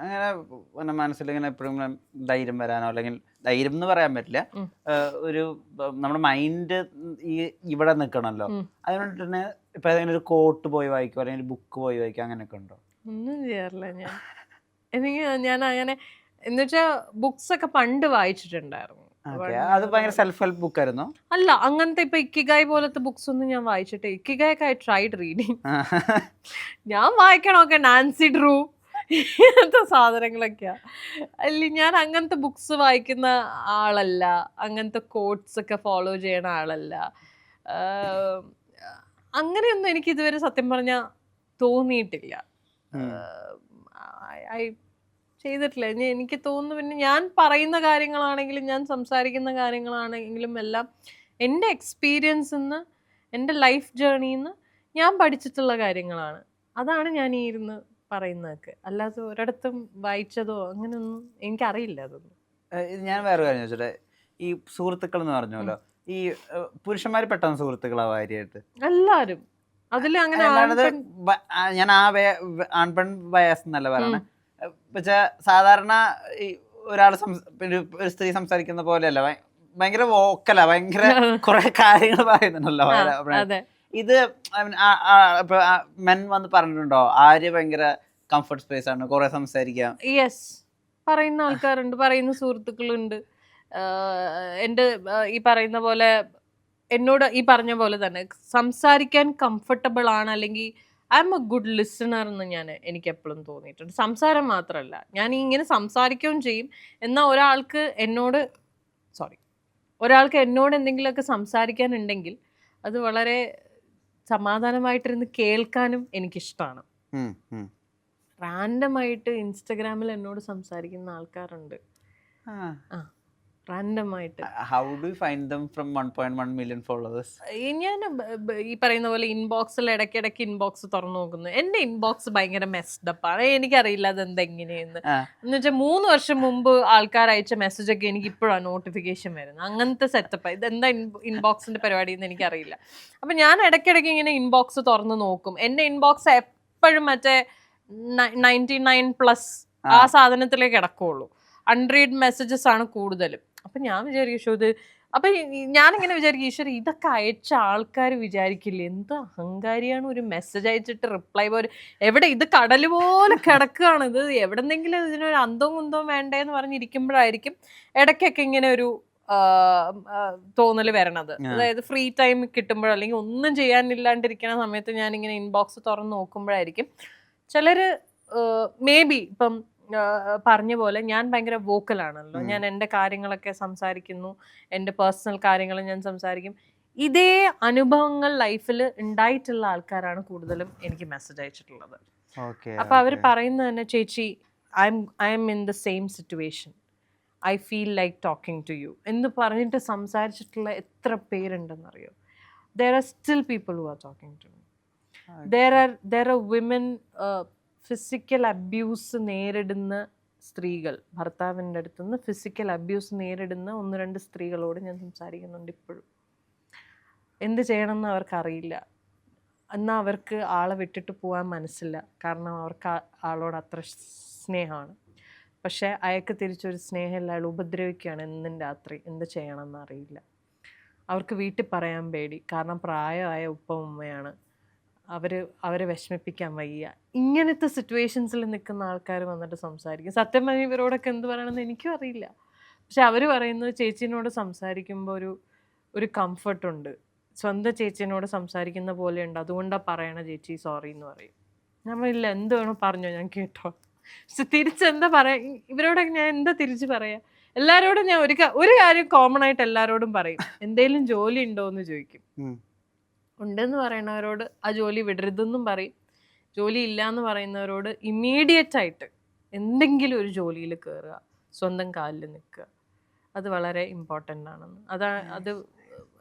അങ്ങനെ മനസ്സിലിങ്ങനെ എപ്പോഴും ധൈര്യം വരാനോ, അല്ലെങ്കിൽ ധൈര്യം എന്ന് പറയാൻ പറ്റില്ല, ഒരു നമ്മുടെ മൈൻഡ് ഇവിടെ നിൽക്കണമല്ലോ, അതിന് വേണ്ടിട്ട് തന്നെ ഇപ്പൊ ഏതെങ്കിലും ഒരു കോട്ട് പോയി വായിക്കോ അല്ലെങ്കിൽ ബുക്ക് പോയി വായിക്കോ, അങ്ങനെയൊക്കെ ഉണ്ടോ? ഒന്നും ചെയ്യാറില്ല ഞാൻ അങ്ങനെ. എന്നുവെച്ചാൽ ബുക്സ് ഒക്കെ പണ്ട് വായിച്ചിട്ടുണ്ടായിരുന്നു. അത് ഭയങ്കര സെൽഫ് ഹെൽപ്പ് ബുക്ക് ആയിരുന്നു? അല്ല, അങ്ങനത്തെ ഇപ്പൊ ഇക്കിഗായ് പോലത്തെ ബുക്സ് ഒന്നും ഞാൻ വായിച്ചിട്ടേ. ഇക്കിഗായ് ഒക്കെ ഐ ട്രൈഡ് റീഡിങ്. ഞാൻ വായിക്കണമൊക്കെ നാൻസി ഡ്രൂ ഇങ്ങനത്തെ സാധനങ്ങളൊക്കെയാ. അല്ല, ഞാൻ അങ്ങനത്തെ ബുക്സ് വായിക്കുന്ന ആളല്ല, അങ്ങനത്തെ കോട്ട്സ് ഒക്കെ ഫോളോ ചെയ്യണ ആളല്ല. അങ്ങനെയൊന്നും എനിക്ക് ഇതുവരെ സത്യം പറഞ്ഞാൽ തോന്നിയിട്ടില്ല, ചെയ്തിട്ടില്ല. എനിക്ക് തോന്നുന്നു. പിന്നെ ഞാൻ പറയുന്ന കാര്യങ്ങളാണെങ്കിലും ഞാൻ സംസാരിക്കുന്ന കാര്യങ്ങളാണെങ്കിലും എല്ലാം എൻ്റെ എക്സ്പീരിയൻസിൽ നിന്ന്, എൻ്റെ ലൈഫ് ജേർണിയിൽ നിന്ന് ഞാൻ പഠിച്ചിട്ടുള്ള കാര്യങ്ങളാണ്. അതാണ് ഞാൻ ഈ ഇരുന്ന് പറയുന്നതൊക്കെ. അല്ലാതെ ഒരിടത്തും വായിച്ചതോ അങ്ങനെയൊന്നും എനിക്കറിയില്ല. അതൊന്നും. ഞാൻ വേറെ കാര്യം ചോദിച്ചോട്ടെ, ഈ സുഹൃത്തുക്കൾ എന്ന് പറഞ്ഞല്ലോ, ഈ പുരുഷന്മാർ പെട്ടെന്ന് സുഹൃത്തുക്കളാവാരിയായിട്ട് എല്ലാവരും അതിൽ അങ്ങനെ ഞാൻ ആൺപെൺ വയസ്സ് എന്നല്ല പറയണേ. പക്ഷെ സാധാരണ ഈ ഒരാൾ ഒരു സ്ത്രീ സംസാരിക്കുന്ന പോലെയല്ല, ഭയങ്കര വോക്കല, ഭയങ്കര കുറെ കാര്യങ്ങൾ പറയുന്നുണ്ടല്ലോ. ഇത് മെൻ വന്ന് പറഞ്ഞിട്ടുണ്ടോ ആര്യ ഭയങ്കര കംഫർട്ട് സ്പേസ് ആണ്, കുറെ സംസാരിക്കാം? യെസ്, പറയുന്ന ആൾക്കാരുണ്ട്, പറയുന്ന സുഹൃത്തുക്കളുണ്ട്. എൻ്റെ ഈ പറയുന്ന പോലെ എന്നോട് ഈ പറഞ്ഞ പോലെ തന്നെ സംസാരിക്കാൻ കംഫർട്ടബിൾ ആണ്, അല്ലെങ്കിൽ I M A good listener എന്ന് എനിക്ക് എപ്പോഴും തോന്നിയിട്ടുണ്ട്. സംസാരം മാത്രമല്ല, ഞാൻ ഇങ്ങനെ സംസാരിക്കുകയും ചെയ്യും. എന്നാൽ ഒരാൾക്ക് എന്നോട് എന്തെങ്കിലുമൊക്കെ സംസാരിക്കാനുണ്ടെങ്കിൽ അത് വളരെ സമാധാനമായിട്ടിരുന്ന് കേൾക്കാനും എനിക്കിഷ്ടമാണ്. റാൻഡമായിട്ട് ഇൻസ്റ്റഗ്രാമിൽ എന്നോട് സംസാരിക്കുന്ന ആൾക്കാരുണ്ട്. റാൻഡമായിട്ട്. How do you find them from 1.1 million followers? ഞാൻ ഈ പറയുന്ന പോലെ ഇൻബോക്സിൽ ഇടയ്ക്കിടയ്ക്ക് ഇൻബോക്സ് തുറന്നു നോക്കുന്നു. എൻ്റെ ഇൻബോക്സ് ഭയങ്കര മെസ്ഡപ്പാണ്. എനിക്കറിയില്ല അതെന്തെങ്ങനെയെന്ന്. എന്ന് വെച്ചാൽ 3 വർഷം മുമ്പ് ആൾക്കാർ അയച്ച മെസ്സേജൊക്കെ എനിക്ക് ഇപ്പോഴാണ് നോട്ടിഫിക്കേഷൻ വരുന്നത്. അങ്ങനത്തെ സെറ്റപ്പ്. ഇതെന്താ ഇൻബോക്സിന്റെ പരിപാടി എന്ന് എനിക്കറിയില്ല. അപ്പം ഞാൻ ഇടയ്ക്കിടയ്ക്ക് ഇങ്ങനെ ഇൻബോക്സ് തുറന്ന് നോക്കും. എൻ്റെ ഇൻബോക്സ് എപ്പോഴും മറ്റേ 99+ ആ സാധനത്തിലേ കിടക്കുള്ളൂ. അൺറീഡ് മെസ്സേജസ് ആണ് കൂടുതലും. അപ്പം ഞാൻ വിചാരിക്കും ഇത്, അപ്പം ഞാനിങ്ങനെ വിചാരിക്കും, ഈശ്വര ഇതൊക്കെ അയച്ച ആൾക്കാർ വിചാരിക്കില്ലേ എന്ത് അഹങ്കാരിയാണ്, ഒരു മെസ്സേജ് അയച്ചിട്ട് റിപ്ലൈ പോലെ എവിടെ, ഇത് കടൽ പോലെ കിടക്കുകയാണ്, ഇത് എവിടെന്നെങ്കിലും ഇതിനൊരു അന്തവും കുന്തവും വേണ്ടേന്ന് പറഞ്ഞിരിക്കുമ്പോഴായിരിക്കും ഇടയ്ക്കൊക്കെ ഇങ്ങനെ ഒരു തോന്നൽ വരണത്. അതായത് ഫ്രീ ടൈം കിട്ടുമ്പോഴോ അല്ലെങ്കിൽ ഒന്നും ചെയ്യാനില്ലാണ്ടിരിക്കുന്ന സമയത്ത് ഞാനിങ്ങനെ ഇൻബോക്സ് തുറന്ന് നോക്കുമ്പോഴായിരിക്കും ചിലര് മേ ബി ഇപ്പം പറഞ്ഞ പോലെ ഞാൻ ഭയങ്കര വോക്കലാണല്ലോ, ഞാൻ എൻ്റെ കാര്യങ്ങളൊക്കെ സംസാരിക്കുന്നു, എൻ്റെ പേഴ്സണൽ കാര്യങ്ങൾ ഞാൻ സംസാരിക്കും. ഇതേ അനുഭവങ്ങൾ ലൈഫിൽ ഉണ്ടായിട്ടുള്ള ആൾക്കാരാണ് കൂടുതലും എനിക്ക് മെസ്സേജ് അയച്ചിട്ടുള്ളത്. അപ്പൊ അവർ പറയുന്നത് തന്നെ, ചേച്ചി I am in the same situation, I feel like talking to you എന്ന് പറഞ്ഞിട്ട് സംസാരിച്ചിട്ടുള്ള എത്ര പേരുണ്ടെന്നറിയോ? There are still people who are talking to me. There are women physical abuse നേരിടുന്ന സ്ത്രീകൾ, ഭർത്താവിൻ്റെ അടുത്ത് നിന്ന് ഫിസിക്കൽ അബ്യൂസ് നേരിടുന്ന 1-2 സ്ത്രീകളോട് ഞാൻ സംസാരിക്കുന്നുണ്ട് ഇപ്പോഴും. എന്ത് ചെയ്യണമെന്ന് അവർക്കറിയില്ല. എന്നാൽ അവർക്ക് ആളെ വിട്ടിട്ട് പോകാൻ മനസ്സില്ല, കാരണം അവർക്ക് ആളോട് അത്ര സ്നേഹമാണ്. പക്ഷേ അയാൾക്ക് തിരിച്ചൊരു സ്നേഹമില്ല, അയാൾ ഉപദ്രവിക്കുകയാണ് എന്നും രാത്രി. എന്ത് ചെയ്യണമെന്ന് അറിയില്ല. അവർക്ക് വീട്ടിൽ പറയാൻ പേടി, കാരണം പ്രായമായ ഉപ്പ ഉമ്മയാണ്, അവരെ വിഷമിപ്പിക്കാൻ വയ്യ. ഇങ്ങനത്തെ സിറ്റുവേഷൻസിൽ നിൽക്കുന്ന ആൾക്കാർ വന്നിട്ട് സംസാരിക്കും. സത്യം പറഞ്ഞാൽ ഇവരോടൊക്കെ എന്ത് പറയണമെന്ന് എനിക്കും അറിയില്ല. പക്ഷെ അവർ പറയുന്നത് ചേച്ചീനോട് സംസാരിക്കുമ്പോൾ ഒരു കംഫർട്ടുണ്ട്, സ്വന്തം ചേച്ചീനോട് സംസാരിക്കുന്ന പോലെ ഉണ്ട്, അതുകൊണ്ടാണ് പറയണ ചേച്ചി സോറി എന്ന് പറയും. നമ്മളില്ല, എന്ത് വേണോ പറഞ്ഞോ, ഞാൻ കേട്ടോ. പക്ഷെ തിരിച്ചെന്താ പറയാ, ഇവരോടൊക്കെ ഞാൻ എന്താ തിരിച്ച് പറയാ? എല്ലാവരോടും ഞാൻ ഒരു കാര്യം കോമൺ ആയിട്ട് എല്ലാവരോടും പറയും, എന്തേലും ജോലി ഉണ്ടോ എന്ന് ചോദിക്കും. ഉണ്ടെന്ന് പറയുന്നവരോട് ആ ജോലി വിടരുതെന്നും പറയും. ജോലി ഇല്ല എന്ന് പറയുന്നവരോട് ഇമ്മീഡിയറ്റ് ആയിട്ട് എന്തെങ്കിലും ഒരു ജോലിയിൽ കയറുക, സ്വന്തം കാലിൽ നിൽക്കുക. അത് വളരെ ഇമ്പോർട്ടൻ്റ് ആണെന്ന്. അത്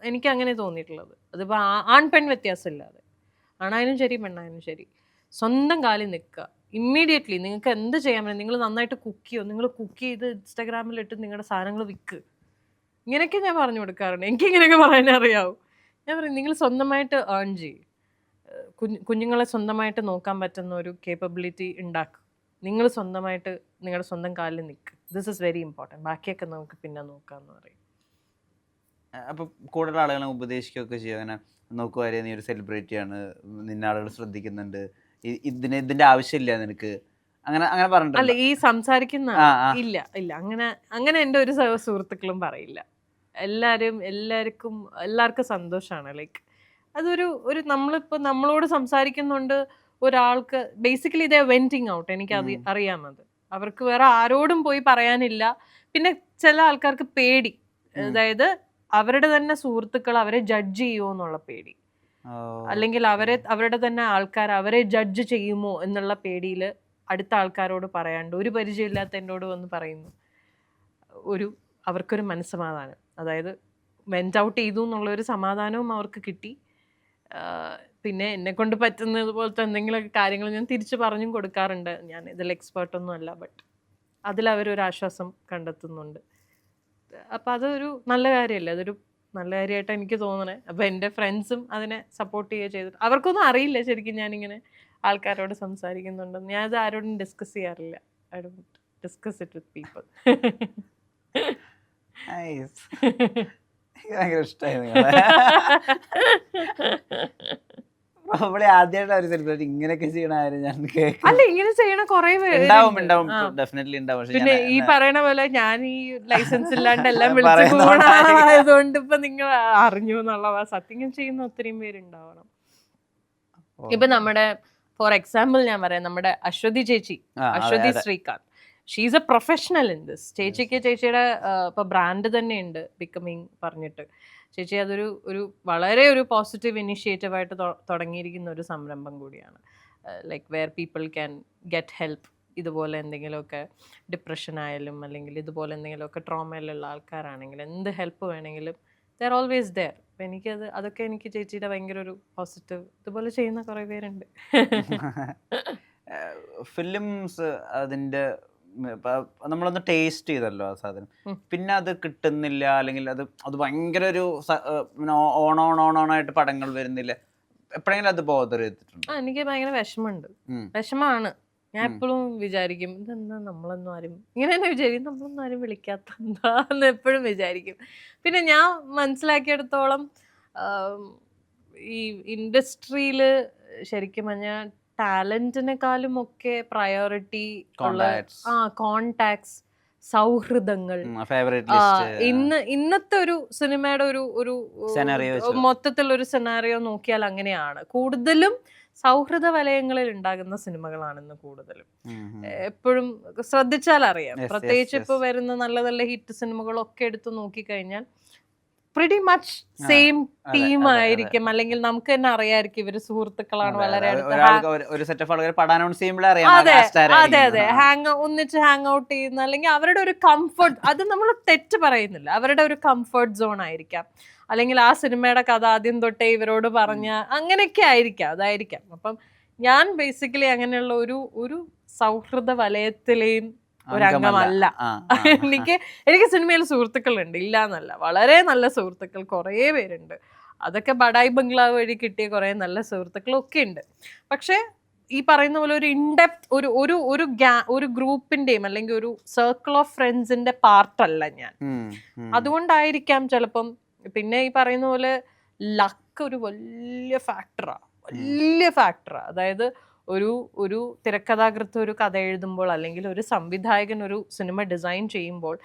എനിക്ക് അങ്ങനെ തോന്നിയിട്ടുള്ളത്. അതിപ്പോൾ ആൺ പെൺ വ്യത്യാസമില്ലാതെ, ആണായാലും ശരി പെണ്ണായാലും ശരി, സ്വന്തം കാലിൽ നിൽക്കുക ഇമ്മീഡിയറ്റ്ലി. നിങ്ങൾക്ക് എന്ത് ചെയ്യാൻ പറ്റും? നിങ്ങൾ നന്നായിട്ട് കുക്ക് ചെയ്യോ, നിങ്ങൾ കുക്ക് ചെയ്ത് ഇൻസ്റ്റാഗ്രാമിലിട്ട് നിങ്ങളുടെ സാധനങ്ങൾ വിൽക്ക്. ഇങ്ങനെയൊക്കെ ഞാൻ പറഞ്ഞു കൊടുക്കാറുണ്ട്. എനിക്കിങ്ങനെയൊക്കെ പറയാനറിയാവും. ഞാൻ പറയും, നിങ്ങൾ സ്വന്തമായിട്ട് ഏൺ ചെയ്യും, കുഞ്ഞുങ്ങളെ സ്വന്തമായിട്ട് നോക്കാൻ പറ്റുന്ന ഒരു കേപ്പബിലിറ്റി ഉണ്ടാക്കുക. നിങ്ങൾ സ്വന്തമായിട്ട് നിങ്ങളുടെ സ്വന്തം കാലിൽ നിൽക്കുക. This is very important. ബാക്കിയൊക്കെ നമുക്ക് പിന്നെ നോക്കാമെന്ന് പറയും. അപ്പം കൂടുതൽ ആളുകളെ ഉപദേശിക്കുകയൊക്കെ ചെയ്യുക, അങ്ങനെ നോക്കുക, നീ ഒരു സെലിബ്രിറ്റിയാണ്, നിന്നെ ആളുകൾ ശ്രദ്ധിക്കുന്നുണ്ട്, ഇതിൻ്റെ ആവശ്യമില്ല നിനക്ക്, അങ്ങനെ പറഞ്ഞിട്ട്? അല്ല, ഈ സംസാരിക്കുന്ന ഇല്ല അങ്ങനെ എൻ്റെ ഒരു സുഹൃത്തുക്കളും പറയില്ല. എല്ലാവർക്കും സന്തോഷമാണ്. ലൈക്ക് അതൊരു നമ്മളിപ്പോൾ നമ്മളോട് സംസാരിക്കുന്നുണ്ട് ഒരാൾക്ക്, ബേസിക്കലി ഇതേ വെന്റിങ് ഔട്ട്. എനിക്ക് അറിയാമത്. അവർക്ക് വേറെ ആരോടും പോയി പറയാനില്ല. പിന്നെ ചില ആൾക്കാർക്ക് പേടി, അതായത് അവരുടെ തന്നെ സുഹൃത്തുക്കൾ അവരെ ജഡ്ജ് ചെയ്യുമോ എന്നുള്ള പേടി, അല്ലെങ്കിൽ അവരുടെ തന്നെ ആൾക്കാർ അവരെ ജഡ്ജ് ചെയ്യുമോ എന്നുള്ള പേടിയിൽ അടുത്ത ആൾക്കാരോട് പറയാണ്ട് ഒരു പരിചയമില്ലാത്ത എന്നോട് വന്ന് പറയുന്നു. അവർക്കൊരു മനസ്സമാധാനം, അതായത് വെന്റ് ഔട്ട് ചെയ്തു എന്നുള്ളൊരു സമാധാനവും അവർക്ക് കിട്ടി. പിന്നെ എന്നെ കൊണ്ട് പറ്റുന്നത് പോലത്തെ എന്തെങ്കിലുമൊക്കെ കാര്യങ്ങൾ ഞാൻ തിരിച്ചു പറഞ്ഞും കൊടുക്കാറുണ്ട്. ഞാൻ ഇതിൽ എക്സ്പേർട്ടൊന്നും അല്ല, ബട്ട് അതിലവരൊരു ആശ്വാസം കണ്ടെത്തുന്നുണ്ട്. അപ്പം അതൊരു നല്ല കാര്യമല്ലേ, അതൊരു നല്ല കാര്യമായിട്ടാണ് എനിക്ക് തോന്നണേ. അപ്പോൾ എൻ്റെ ഫ്രണ്ട്സും അതിനെ സപ്പോർട്ട് ചെയ്യുക ചെയ്തിട്ട്, അവർക്കൊന്നും അറിയില്ല ശരിക്കും ഞാനിങ്ങനെ ആൾക്കാരോട് സംസാരിക്കുന്നുണ്ടെന്ന്. ഞാനത് ആരോടും ഡിസ്കസ് ചെയ്യാറില്ല. I don't discuss it with people. Nice. എനിക്ക് ഭയങ്കര ഇഷ്ടമായി നിങ്ങളെ. പ്രോബ്ലി ആദ്യമായിട്ട് ഒരു സെലിബ്രിറ്റി ഇങ്ങനെയൊക്കെ ചെയ്യണ ആരും ഞാൻ അല്ല ഇങ്ങനെ ചെയ്യണ കുറെ ഉണ്ടാവും ഡെഫിനറ്റ്ലി ഉണ്ടാവും. പക്ഷെ പിന്നെ ഈ പറയണ പോലെ ഞാൻ ഈ ലൈസൻസ് ഇല്ലാണ്ട് എല്ലാം വിളിച്ചു പോകണമായതുകൊണ്ട് ഇപ്പൊ നിങ്ങൾ അറിഞ്ഞു എന്നുള്ളതാ. സത്യം ചെയ്യുന്ന ഒത്തിരിയും പേരുണ്ടാവണം. ഇപ്പൊ നമ്മുടെ ഫോർ എക്സാമ്പിൾ ഞാൻ പറയാം, നമ്മുടെ അശ്വതി ചേച്ചി, Aswathy Sreekanth, she's a professional in this. ചേച്ചിക്ക് ചേച്ചിയുടെ ഇപ്പൊ ബ്രാൻഡ് തന്നെ ഉണ്ട് ബിക്കമിങ് പറഞ്ഞിട്ട്. ചേച്ചി അതൊരു വളരെ ഒരു പോസിറ്റീവ് ഇനിഷ്യേറ്റീവ് ആയിട്ട് തുടങ്ങിയിരിക്കുന്ന ഒരു സംരംഭം കൂടിയാണ്. Like wear people can get help. ഇതുപോലെ എന്തെങ്കിലുമൊക്കെ ഡിപ്രഷൻ ആയാലും അല്ലെങ്കിൽ ഇതുപോലെ എന്തെങ്കിലുമൊക്കെ ട്രോമയിലുള്ള ആൾക്കാരാണെങ്കിൽ എന്ത് ഹെൽപ്പ് വേണമെങ്കിലും ദർ ഓൾവേസ് ദർ. അപ്പം അതൊക്കെ എനിക്ക് ചേച്ചിയുടെ ഭയങ്കര ഒരു പോസിറ്റീവ്. ഇതുപോലെ ചെയ്യുന്ന കുറേ പേരുണ്ട്. ഫിലിംസ് അതിൻ്റെ നമ്മളൊന്ന് ടേസ്റ്റ് ചെയ്തല്ലോ ആ സാധനം, പിന്നെ അത് കിട്ടുന്നില്ല അല്ലെങ്കിൽ അത് ഭയങ്കര ഒരു ഓണായിട്ട് പടങ്ങൾ വരുന്നില്ല, എപ്പോഴെങ്കിലും അത് ബോധർ ചെയ്തിട്ടുണ്ട്? എനിക്ക് ഭയങ്കര വിഷമാണ്. ഞാൻ എപ്പോഴും വിചാരിക്കും ഇതെന്താ നമ്മളൊന്നും ആരും ഇങ്ങനെ തന്നെ വിചാരിക്കും, നമ്മളൊന്നും ആരും വിളിക്കാത്ത എന്താന്ന് എപ്പോഴും വിചാരിക്കും. പിന്നെ ഞാൻ മനസ്സിലാക്കിയെടുത്തോളം ഈ ഇൻഡസ്ട്രിയിൽ ശരിക്കും പറഞ്ഞാൽ ടാലന്റിനെക്കാളും ഒക്കെ പ്രയോറിറ്റി ഉള്ള കോണ്ടാക്ട്സ്, സൗഹൃദങ്ങൾ. ഇന്നത്തെ ഒരു സിനിമയുടെ ഒരു മൊത്തത്തിലൊരു സെനാറിയോ നോക്കിയാൽ അങ്ങനെയാണ്. കൂടുതലും സൗഹൃദ വലയങ്ങളിൽ ഉണ്ടാകുന്ന സിനിമകളാണെന്ന് കൂടുതലും. എപ്പോഴും ശ്രദ്ധിച്ചാൽ അറിയാം. പ്രത്യേകിച്ച് ഇപ്പൊ വരുന്ന നല്ല നല്ല ഹിറ്റ് സിനിമകളൊക്കെ എടുത്തു നോക്കിക്കഴിഞ്ഞാൽ പ്രിറ്റി മച്ച് സെയിം ടീം ആയിരിക്കും, അല്ലെങ്കിൽ നമുക്ക് തന്നെ അറിയാമായിരിക്കും ഇവര് സുഹൃത്തുക്കളാണ് വളരെ ഒന്നിച്ച് ഹാങ് ഔട്ട് ചെയ്യുന്ന, അല്ലെങ്കിൽ അവരുടെ ഒരു കംഫർട്ട്. അത് നമ്മൾ തെറ്റ് പറയുന്നില്ല, അവരുടെ ഒരു കംഫർട്ട് സോൺ ആയിരിക്കാം, അല്ലെങ്കിൽ ആ സിനിമയുടെ കഥ ആദ്യം തൊട്ടേ ഇവരോട് പറഞ്ഞ അങ്ങനെയൊക്കെ ആയിരിക്കാം, അതായിരിക്കാം. അപ്പം ഞാൻ ബേസിക്കലി അങ്ങനെയുള്ള ഒരു സൗഹൃദ വലയത്തിലെയും ഒരംഗമല്ല. എനിക്ക് സിനിമയിൽ സുഹൃത്തുക്കളുണ്ട്, ഇല്ല എന്നല്ല, വളരെ നല്ല സുഹൃത്തുക്കൾ കുറേ പേരുണ്ട്. അതൊക്കെ ബഡായി ബംഗ്ലാവ് വഴി കിട്ടിയ കുറേ നല്ല സുഹൃത്തുക്കളൊക്കെ ഉണ്ട്. പക്ഷെ ഈ പറയുന്ന പോലെ ഒരു ഇൻഡെപ്ത് ഒരു ഗ്രൂപ്പിന്റെയും അല്ലെങ്കിൽ ഒരു സർക്കിൾ ഓഫ് ഫ്രണ്ട്സിന്റെ പാർട്ടല്ല ഞാൻ. അതുകൊണ്ടായിരിക്കാം ചിലപ്പം. പിന്നെ ഈ പറയുന്ന പോലെ ലക്ക് ഒരു വലിയ ഫാക്ടറാ. അതായത് ഒരു തിരക്കഥാകൃത്ത് ഒരു കഥ എഴുതുമ്പോൾ അല്ലെങ്കിൽ ഒരു സംവിധായകൻ ഒരു സിനിമ ഡിസൈൻ ചെയ്യുമ്പോൾ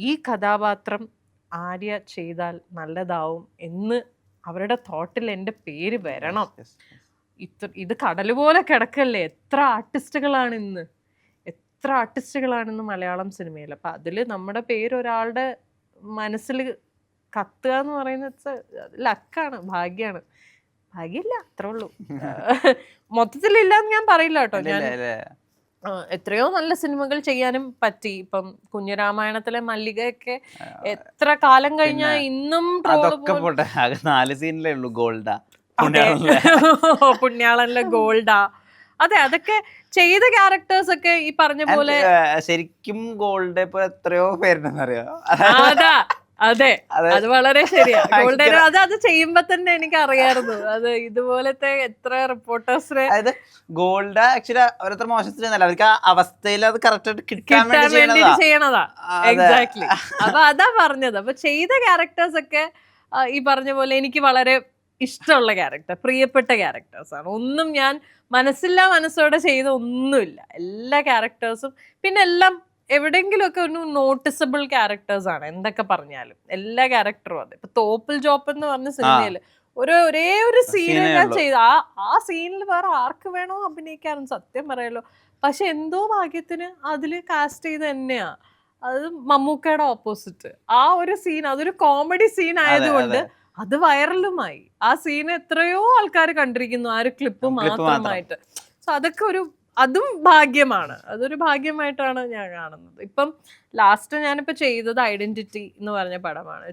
ഈ കഥാപാത്രം ആര്യ ചെയ്താൽ നല്ലതാവും എന്ന് അവരുടെ തോട്ടിൽ എൻ്റെ പേര് വരണം. ഇത് കടൽ പോലെ കിടക്കല്ലേ. എത്ര ആർട്ടിസ്റ്റുകളാണിന്ന് മലയാളം സിനിമയിൽ. അപ്പം അതിൽ നമ്മുടെ പേര് ഒരാളുടെ മനസ്സിൽ കത്തുക എന്ന് പറയുന്നത് ലക്കാണ്, ഭാഗ്യമാണ്. ഭാഗ്യമില്ല, അത്രേ ഉള്ളൂ. മൊത്തത്തിലില്ലാന്ന് ഞാൻ പറയില്ല കേട്ടോ. ഞാൻ എത്രയോ നല്ല സിനിമകൾ ചെയ്യാനും പറ്റി. ഇപ്പം കുഞ്ഞിരാമായണത്തിലെ മല്ലികയൊക്കെ എത്ര കാലം കഴിഞ്ഞാൽ ഇന്നും പുണ്യാളനിലെ ഗോൾഡാ. അതെ, അതൊക്കെ ചെയ്ത ക്യാരക്ടേഴ്സ് ഒക്കെ ഈ പറഞ്ഞ പോലെ ശരിക്കും ഗോൾഡ് എത്രയോ പേരുണ്ടെന്നറിയാം. അതെ, അത് വളരെ ശരിയാ. ഗോൾഡൻ അത് ചെയ്യുമ്പോ തന്നെ എനിക്ക് അറിയായിരുന്നു. അത് ഇതുപോലത്തെ എത്ര റിപ്പോർട്ടേഴ്സിനെ ഗോൾഡ് ആക്ച്വലി അവരത്ര മോശത്തിലൊന്നല്ല, അവർക്ക് ആ അവസ്ഥയിൽ അത് കറക്റ്റ് ആയിട്ട് കിട്ടാൻ വേണ്ടി ചെയ്യണതാ. എക്സാക്ട്ലി. അപ്പൊ അതാ പറഞ്ഞത്. അപ്പൊ ചെയ്ത ക്യാരക്ടേഴ്സ് ഒക്കെ ഈ പറഞ്ഞ പോലെ എനിക്ക് വളരെ ഇഷ്ടമുള്ള ക്യാരക്ടർ, പ്രിയപ്പെട്ട ക്യാരക്ടേഴ്സാണ്. ഒന്നും ഞാൻ മനസ്സോടെ ചെയ്ത ഒന്നുമില്ല. എല്ലാ ക്യാരക്ടേഴ്സും പിന്നെ എല്ലാം എവിടെയെങ്കിലുമൊക്കെ ഒരു നോട്ടിസബിൾ ക്യാരക്ടേഴ്സ് ആണ്. എന്തൊക്കെ പറഞ്ഞാലും എല്ലാ ക്യാരക്ടറും അതെ. ഇപ്പൊ തോപ്പിൽ ജോപ്പ് എന്ന് പറഞ്ഞ സിനിമയില് ഒരേ ഒരു സീൻ ഞാൻ ചെയ്ത ആ സീനിൽ വേറെ ആർക്ക് വേണോ അഭിനയിക്കാനും സത്യം പറയാലോ. പക്ഷെ എന്തോ ഭാഗ്യത്തിന് അതില് കാസ്റ്റ് ചെയ്ത് തന്നെയാ. അത് മമ്മൂക്കയുടെ ഓപ്പോസിറ്റ് ആ ഒരു സീൻ, അതൊരു കോമഡി സീൻ ആയതുകൊണ്ട് അത് വൈറലുമായി. ആ സീൻ എത്രയോ ആൾക്കാർ കണ്ടിരിക്കുന്നു ആ ഒരു ക്ലിപ്പ് മാത്രമായിട്ട്. സോ അതൊക്കെ അതും ഭാഗ്യമാണ്. അതൊരു ഭാഗ്യമായിട്ടാണ് ഞാൻ കാണുന്നത്. ഇപ്പം ലാസ്റ്റ് ഞാനിപ്പോ ചെയ്തത് ഐഡന്റിറ്റി എന്ന് പറഞ്ഞ പടമാണ്.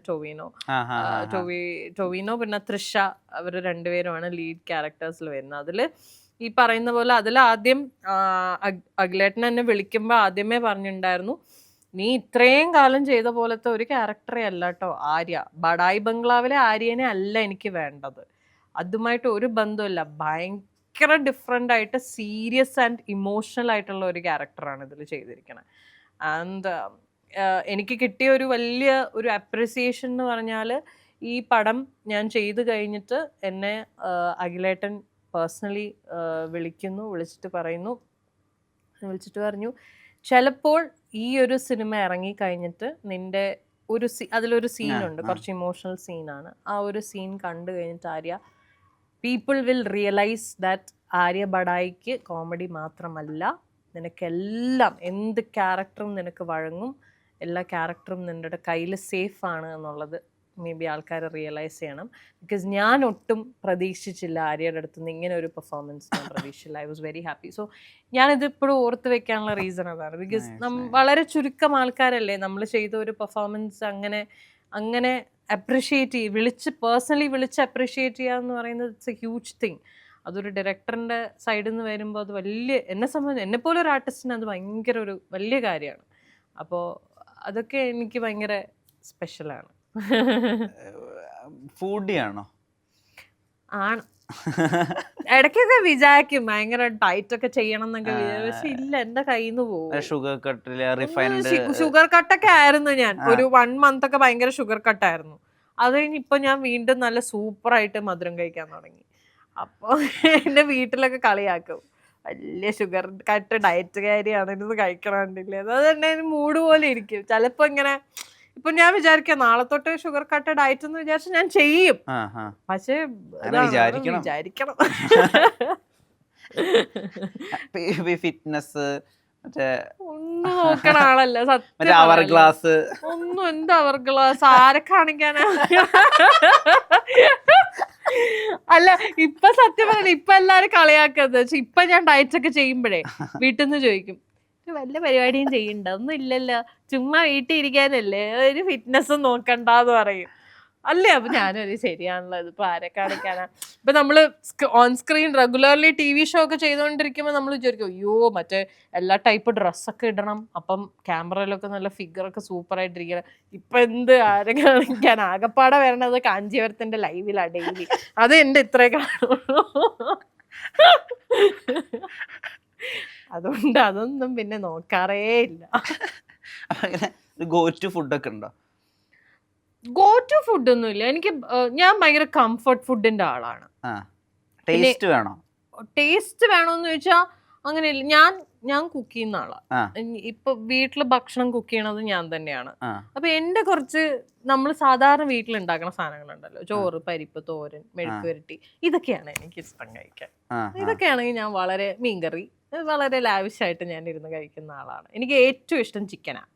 ടൊവിനോ പിന്നെ തൃഷ, അവർ രണ്ടുപേരുമാണ് ലീഡ് ക്യാരക്ടേഴ്സിൽ വരുന്നത്. അതില് ഈ പറയുന്ന പോലെ അതിലാദ്യം അഖിലേട്ടൻ എന്നെ വിളിക്കുമ്പോൾ ആദ്യമേ പറഞ്ഞിട്ടുണ്ടായിരുന്നു, നീ ഇത്രയും കാലം ചെയ്ത പോലത്തെ ഒരു ക്യാരക്ടറെ അല്ല കേട്ടോ ആര്യ. ബഡായി ബംഗ്ലാവിലെ ആര്യനെ അല്ല എനിക്ക് വേണ്ടത്. അതുമായിട്ട് ഒരു ബന്ധമില്ല. ഭയങ്കര ഡിഫറെൻ്റ് ആയിട്ട് സീരിയസ് ആൻഡ് ഇമോഷണൽ ആയിട്ടുള്ള ഒരു ക്യാരക്ടറാണ് ഇതിൽ ചെയ്തിരിക്കുന്നത്. ആൻഡ് എനിക്ക് കിട്ടിയ ഒരു വലിയ ഒരു അപ്രിസിയേഷൻ എന്ന് പറഞ്ഞാൽ ഈ പടം ഞാൻ ചെയ്തു കഴിഞ്ഞിട്ട് എന്നെ അഖിലേട്ടൻ പേഴ്സണലി വിളിച്ചിട്ട് പറഞ്ഞു ചിലപ്പോൾ ഈ ഒരു സിനിമ ഇറങ്ങി കഴിഞ്ഞിട്ട് നിന്റെ ഒരു അതിലൊരു സീനുണ്ട്, കുറച്ച് ഇമോഷണൽ സീനാണ്. ആ ഒരു സീൻ കണ്ടു കഴിഞ്ഞിട്ട് Arya, people will realise that Arya ബഡായിക്ക് കോമഡി മാത്രമല്ല, നിനക്കെല്ലാം എന്ത് ക്യാരക്ടറും നിനക്ക് വഴങ്ങും, എല്ലാ ക്യാരക്ടറും നിൻ്റെ കയ്യിൽ സേഫ് ആണ് എന്നുള്ളത് മേ ബി ആൾക്കാർ റിയലൈസ് ചെയ്യണം. ബിക്കോസ് ഞാൻ ഒട്ടും പ്രതീക്ഷിച്ചില്ല ആര്യയുടെ അടുത്ത് നിന്ന് ഇങ്ങനെ ഒരു പെർഫോമൻസ് ഞാൻ പ്രതീക്ഷിച്ചില്ല. I was very happy. So ഞാനിത് ഇപ്പോഴും ഓർത്ത് വെക്കാനുള്ള റീസൺ അതാണ്. ബിക്കോസ് വളരെ ചുരുക്കം ആൾക്കാരല്ലേ നമ്മൾ ചെയ്ത ഒരു പെർഫോമൻസ് അങ്ങനെ അപ്രിഷിയേറ്റ് പേഴ്സണലി വിളിച്ച് അപ്രിഷിയേറ്റ് ചെയ്യുക എന്ന് പറയുന്നത് ഇറ്റ്സ് എ ഹ്യൂജ് തിങ്. അതൊരു ഡയറക്ടറിൻ്റെ സൈഡിൽ നിന്ന് വരുമ്പോൾ അത് എന്നെപ്പോലെ ഒരു ആർട്ടിസ്റ്റിന് അത് ഭയങ്കര ഒരു വലിയ കാര്യമാണ്. അപ്പോൾ അതൊക്കെ എനിക്ക് ഭയങ്കര സ്പെഷ്യലാണ്. ഫുഡിയാണോ? ആണ്. ഇടയ്ക്കൊക്കെ വിചാരിക്കും ഭയങ്കര ഡയറ്റ് ഒക്കെ ചെയ്യണം എന്നൊക്കെ, പക്ഷെ ഇല്ല, എന്റെ കയ്യിൽ നിന്ന് പോകും. ഷുഗർ കട്ടൊക്കെ ആയിരുന്നു ഞാൻ ഒരു 1 month ഒക്കെ ഭയങ്കര ഷുഗർ കട്ടായിരുന്നു. അത് കഴിഞ്ഞ് ഇപ്പൊ ഞാൻ വീണ്ടും നല്ല സൂപ്പറായിട്ട് മധുരം കഴിക്കാൻ തുടങ്ങി. അപ്പൊ എന്റെ വീട്ടിലൊക്കെ കളിയാക്കും, വലിയ ഷുഗർ കട്ട് ഡയറ്റുകാരിയാണ്, ഇത് കഴിക്കണണ്ടില്ലേ. അത് തന്നെ മൂഡ് പോലെ ഇരിക്കും. ചിലപ്പോ ഇങ്ങനെ ഇപ്പൊ ഞാൻ വിചാരിക്കാം നാളെ തൊട്ട് ഷുഗർ കട്ട് ഡയറ്റ് എന്ന് വിചാരിച്ച് ഞാൻ ചെയ്യും. പക്ഷെ വിചാരിക്കണം ഫിറ്റ്നസ് ഒന്നും നോക്കണ ആളല്ല സത്യം. ഒന്നും എന്താ അവർ ഗ്ലാസ് ആരെ കാണിക്കാനാ? അല്ല ഇപ്പൊ സത്യം പറഞ്ഞ ഇപ്പൊ എല്ലാരും കളിയാക്കുന്നത് വെച്ചാൽ ഇപ്പൊ ഞാൻ ഡയറ്റ് ഒക്കെ ചെയ്യുമ്പോഴേ വീട്ടിൽ നിന്ന് ചോദിക്കും, വല്ല പരിപാടിയും ചെയ്യണ്ട, ഒന്നും ഇല്ലല്ലോ, ചുമ്മാ വീട്ടിൽ ഇരിക്കാനല്ലേ, ഒരു ഫിറ്റ്നസ് നോക്കണ്ടെന്ന് പറയും. അല്ലേ? അപ്പൊ ഞാനൊരു ശരിയാണല്ലോ, ഇതിപ്പോ ആരെ കാണിക്കാനാ. ഇപ്പൊ നമ്മള് on screen regularly TV show ഒക്കെ ചെയ്തോണ്ടിരിക്കുമ്പോ നമ്മൾ വിചാരിക്കും അയ്യോ മറ്റേ എല്ലാ ടൈപ്പ് ഡ്രസ്സൊക്കെ ഇടണം, അപ്പം ക്യാമറയിലൊക്കെ നല്ല ഫിഗറൊക്കെ സൂപ്പർ ആയിട്ടിരിക്കണം. ഇപ്പൊ എന്ത് ആരെ കാണിക്കാൻ, ആകപ്പാടെ വരണത് കാഞ്ചീപുരത്തിന്റെ ലൈവിലാ ഡെയിലി. അത് എന്റെ ഇത്രേ കാണുള്ളൂ. അതുകൊണ്ട് അതൊന്നും പിന്നെ നോക്കാറേ ഇല്ല. ഗോ ടു ഫുഡൊക്കെ ഉണ്ടോ? ഗോ ടു ഫുഡ് ഒന്നും ഇല്ല എനിക്ക്. ഞാൻ ഭയങ്കര കംഫർട്ട് ഫുഡിന്റെ ആളാണ്. ടേസ്റ്റ് വേണോ? ടേസ്റ്റ് വേണോന്ന് ചോദിച്ചാൽ അങ്ങനെയില്ല. ഞാൻ കുക്ക് ചെയ്യുന്ന ആളാണ്. ഇപ്പൊ വീട്ടില് ഭക്ഷണം കുക്ക് ചെയ്യണത് ഞാൻ തന്നെയാണ്. അപ്പൊ എന്റെ കുറച്ച് നമ്മൾ സാധാരണ വീട്ടിലുണ്ടാക്കുന്ന സാധനങ്ങളുണ്ടല്ലോ, ചോറ്, പരിപ്പ്, തോരൻ, മെഴുക്കുവരട്ടി, ഇതൊക്കെയാണ് എനിക്ക് ഇഷ്ടം കഴിക്കാൻ. ഇതൊക്കെയാണെങ്കിൽ ഞാൻ വളരെ മീൻകറി വളരെ ലാവിഷായിട്ട് ഞാൻ ഇരുന്ന് കഴിക്കുന്ന ആളാണ്. എനിക്ക് ഏറ്റവും ഇഷ്ടം ചിക്കനാണ്.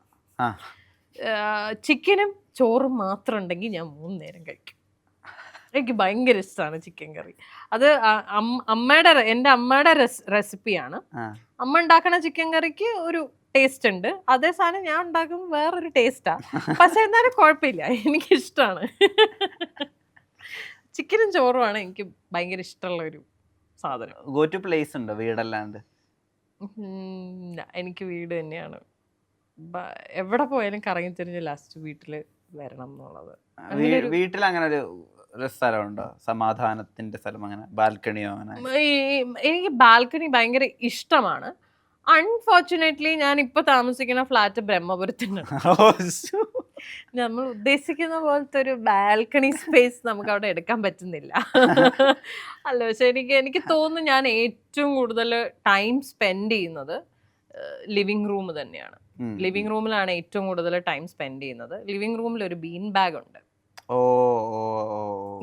ചിക്കനും ചോറും മാത്രം ഉണ്ടെങ്കിൽ ഞാൻ 3 നേരം കഴിക്കും. എനിക്ക് ഭയങ്കര ഇഷ്ടമാണ് ചിക്കൻ കറി. അത് എൻ്റെ അമ്മയുടെ റെസിപ്പിയാണ്. അമ്മ ഉണ്ടാക്കണ ചിക്കൻ കറിക്ക് ഒരു ടേസ്റ്റ് ഉണ്ട്, അതേ സാധനം ഞാൻ ഉണ്ടാക്കുമ്പോൾ വേറൊരു ടേസ്റ്റാ. പക്ഷെ എന്നാലും കുഴപ്പമില്ല, എനിക്കിഷ്ടമാണ്. ചിക്കനും ചോറുമാണ് എനിക്ക് ഭയങ്കര ഇഷ്ടമുള്ള ഒരു സാധനം. ഗോ ടു പ്ലേസ് ഉണ്ടോ വീടല്ലാണ്ട്? എനിക്ക് വീട് തന്നെയാണ്. എവിടെ പോയാലും കറങ്ങി തിരിഞ്ഞ് ലാസ്റ്റ് വീട്ടില് വരണം എന്നുള്ളത്. വീട്ടിൽ അങ്ങനെ ഒരു സ്ഥലമുണ്ടോ, സമാധാനത്തിന്റെ സ്ഥലം, അങ്ങനെ ബാൽക്കണിയോ? അങ്ങനെ എനിക്ക് ബാൽക്കണി ഭയങ്കര ഇഷ്ടമാണ്. അൺഫോർച്ചുനേറ്റ്ലി ഞാൻ ഇപ്പൊ താമസിക്കുന്ന ഫ്ലാറ്റ് ബ്രഹ്മപുരത്തുണ്ട്. നമ്മൾ ഉദ്ദേശിക്കുന്ന പോലത്തെ ഒരു ബാൽക്കണി സ്പേസ് നമുക്ക് അവിടെ എടുക്കാൻ പറ്റുന്നില്ല. അല്ല, പക്ഷെ എനിക്ക് തോന്നുന്നു ഞാൻ ഏറ്റവും കൂടുതൽ ടൈം സ്പെൻഡ് ചെയ്യുന്നത് ലിവിംഗ് റൂം തന്നെയാണ്. ലിവിംഗ് റൂമിലാണ് ഏറ്റവും കൂടുതൽ ടൈം സ്പെൻഡ് ചെയ്യുന്നത്. ലിവിംഗ് റൂമിൽ ഒരു ബീൻ ബാഗ് ഉണ്ട്.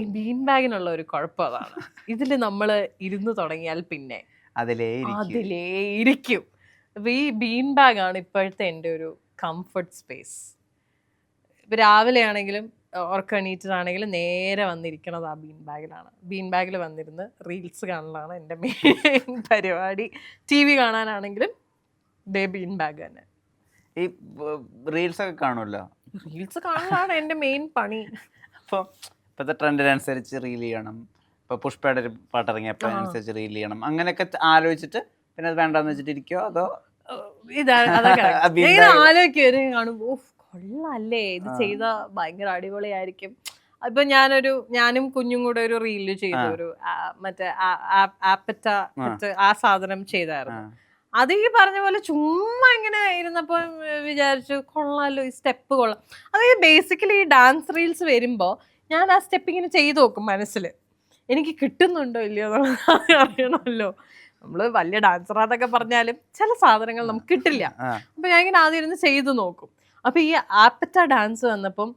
ഈ ബീൻ ബാഗിനുള്ള ഒരു കുഴപ്പം അതാണ്, ഇതില് നമ്മള് ഇരുന്ന് തുടങ്ങിയാൽ പിന്നെ അതിലേ ഇരിക്കും. അപ്പൊ ഈ ബീൻ ബാഗ് ആണ് ഇപ്പോഴത്തെ എൻ്റെ ഒരു കംഫർട്ട് സ്പേസ്. ഇപ്പൊ രാവിലെ ആണെങ്കിലും ഉറക്കണീറ്റിട്ടാണെങ്കിലും നേരെ വന്നിരിക്കണത് ആ ബീൻ ബാഗിലാണ്. ബീൻ ബാഗിൽ വന്നിരുന്ന് റീൽസ് കാണലാണ് എൻ്റെ മെയിൻ പരിപാടി. TV കാണാനാണെങ്കിലും ബീൻ ബാഗ് തന്നെ. ഈ റീൽസ് ഒക്കെ കാണുമല്ലോ, റീൽസ് കാണലാണ് എൻ്റെ മെയിൻ പണി. അപ്പോൾ ഇപ്പോഴത്തെ ട്രെൻഡിനനുസരിച്ച് റീൽ ചെയ്യണം, ഇപ്പോൾ പുഷ്പയുടെ ഒരു പാട്ടിറങ്ങിയപ്പോൾ അനുസരിച്ച് റീൽ ചെയ്യണം, അങ്ങനെയൊക്കെ ആലോചിച്ചിട്ട് പിന്നെ അത് വേണ്ടെന്ന് വെച്ചിട്ടിരിക്കോ അതോ ഇതാണ് ആലോചിക്കും കാണുമ്പോ കൊള്ളാല്ലേ, ഇത് ചെയ്ത ഭയങ്കര അടിപൊളിയായിരിക്കും. ഇപ്പൊ ഞാനും കുഞ്ഞും കൂടെ ഒരു റീല് ചെയ്തു, ഒരു മറ്റേ ആപ്പറ്റ ആ സാധനം ചെയ്തായിരുന്നു. അത് ഈ പറഞ്ഞ പോലെ ചുമ്മാ ഇങ്ങനെ ഇരുന്നപ്പോൾ വിചാരിച്ചു കൊള്ളാലോ, ഈ സ്റ്റെപ്പ് കൊള്ളാം. അതായത് ബേസിക്കലി ഈ ഡാൻസ് റീൽസ് വരുമ്പോൾ ഞാൻ ആ സ്റ്റെപ്പ് ഇങ്ങനെ ചെയ്ത് നോക്കും മനസ്സിൽ, എനിക്ക് കിട്ടുന്നുണ്ടോ ഇല്ലയോ എന്നുള്ളത് അറിയണമല്ലോ. നമ്മള് വലിയ ഡാൻസറാന്നൊക്കെ പറഞ്ഞാലും ചില സാധനങ്ങൾ നമുക്ക് കിട്ടില്ല. അപ്പൊ ഞാൻ ഇങ്ങനെ ആദ്യം ഇരുന്ന് ചെയ്തു നോക്കും. അപ്പൊ ഈ ആപ്പറ്റ ഡാൻസ് വന്നപ്പം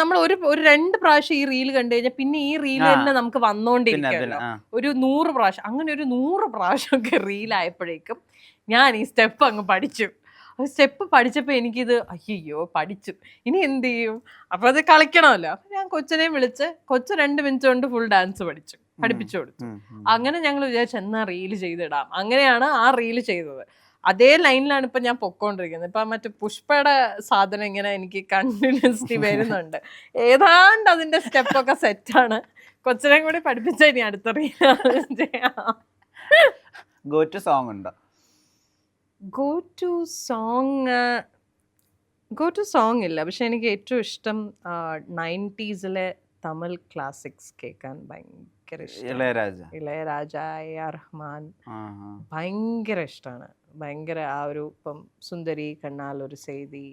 നമ്മൾ ഒരു 2 പ്രാവശ്യം ഈ റീൽ കണ്ടു കഴിഞ്ഞാൽ പിന്നെ ഈ റീൽ തന്നെ നമുക്ക് വന്നോണ്ടിരിക്കുകയല്ലോ, ഒരു 100 പ്രാവശ്യം. അങ്ങനെ ഒരു 100 പ്രാവശ്യമൊക്കെ റീലായപ്പോഴേക്കും ഞാൻ ഈ സ്റ്റെപ്പ് അങ്ങ് പഠിച്ചു. സ്റ്റെപ്പ് പഠിച്ചപ്പോൾ എനിക്കിത് അയ്യോ പഠിച്ചു, ഇനി എന്ത് ചെയ്യും? അപ്പൊ അത് കളിക്കണമല്ലോ. അപ്പൊ ഞാൻ കൊച്ചിനെ വിളിച്ച് കൊച്ചു 2 മിനിറ്റ് കൊണ്ട് ഫുൾ ഡാൻസ് പഠിപ്പിച്ചു കൊടുത്തു. അങ്ങനെ ഞങ്ങൾ വിചാരിച്ചു എന്നാ റീല് ചെയ്തിടാം. അങ്ങനെയാണ് ആ റീല് ചെയ്തത്. അതേ ലൈനിലാണ് ഇപ്പൊ ഞാൻ പൊക്കോണ്ടിരിക്കുന്നത്. ഇപ്പൊ മറ്റേ പുഷ്പയുടെ സാധനം ഇങ്ങനെ എനിക്ക് കണ്ടിന്യൂസ്ലി വരുന്നുണ്ട്. ഏതാണ്ട് അതിന്റെ സ്റ്റെപ്പൊക്കെ സെറ്റാണ്. കൊച്ചിനെ കൂടി പഠിപ്പിച്ച ഇനി അടുത്ത റീൽ ചെയ്യാം. ഗോ ടു സോങ് ഉണ്ടോ? ഗോ ടു സോങ് ഇല്ല. പക്ഷെ എനിക്ക് ഏറ്റവും ഇഷ്ടം 90s തമിഴ് ക്ലാസിക്സ് കേൾക്കാൻ ഭയങ്കര ഇഷ്ടം. ഇളയരാജ, AR റഹ്മാൻ ഭയങ്കര ഇഷ്ടമാണ്. ഭയങ്കര ആ ഒരു ഇപ്പം സുന്ദരി കണ്ണാൽ ഒരു ചെയ്തി,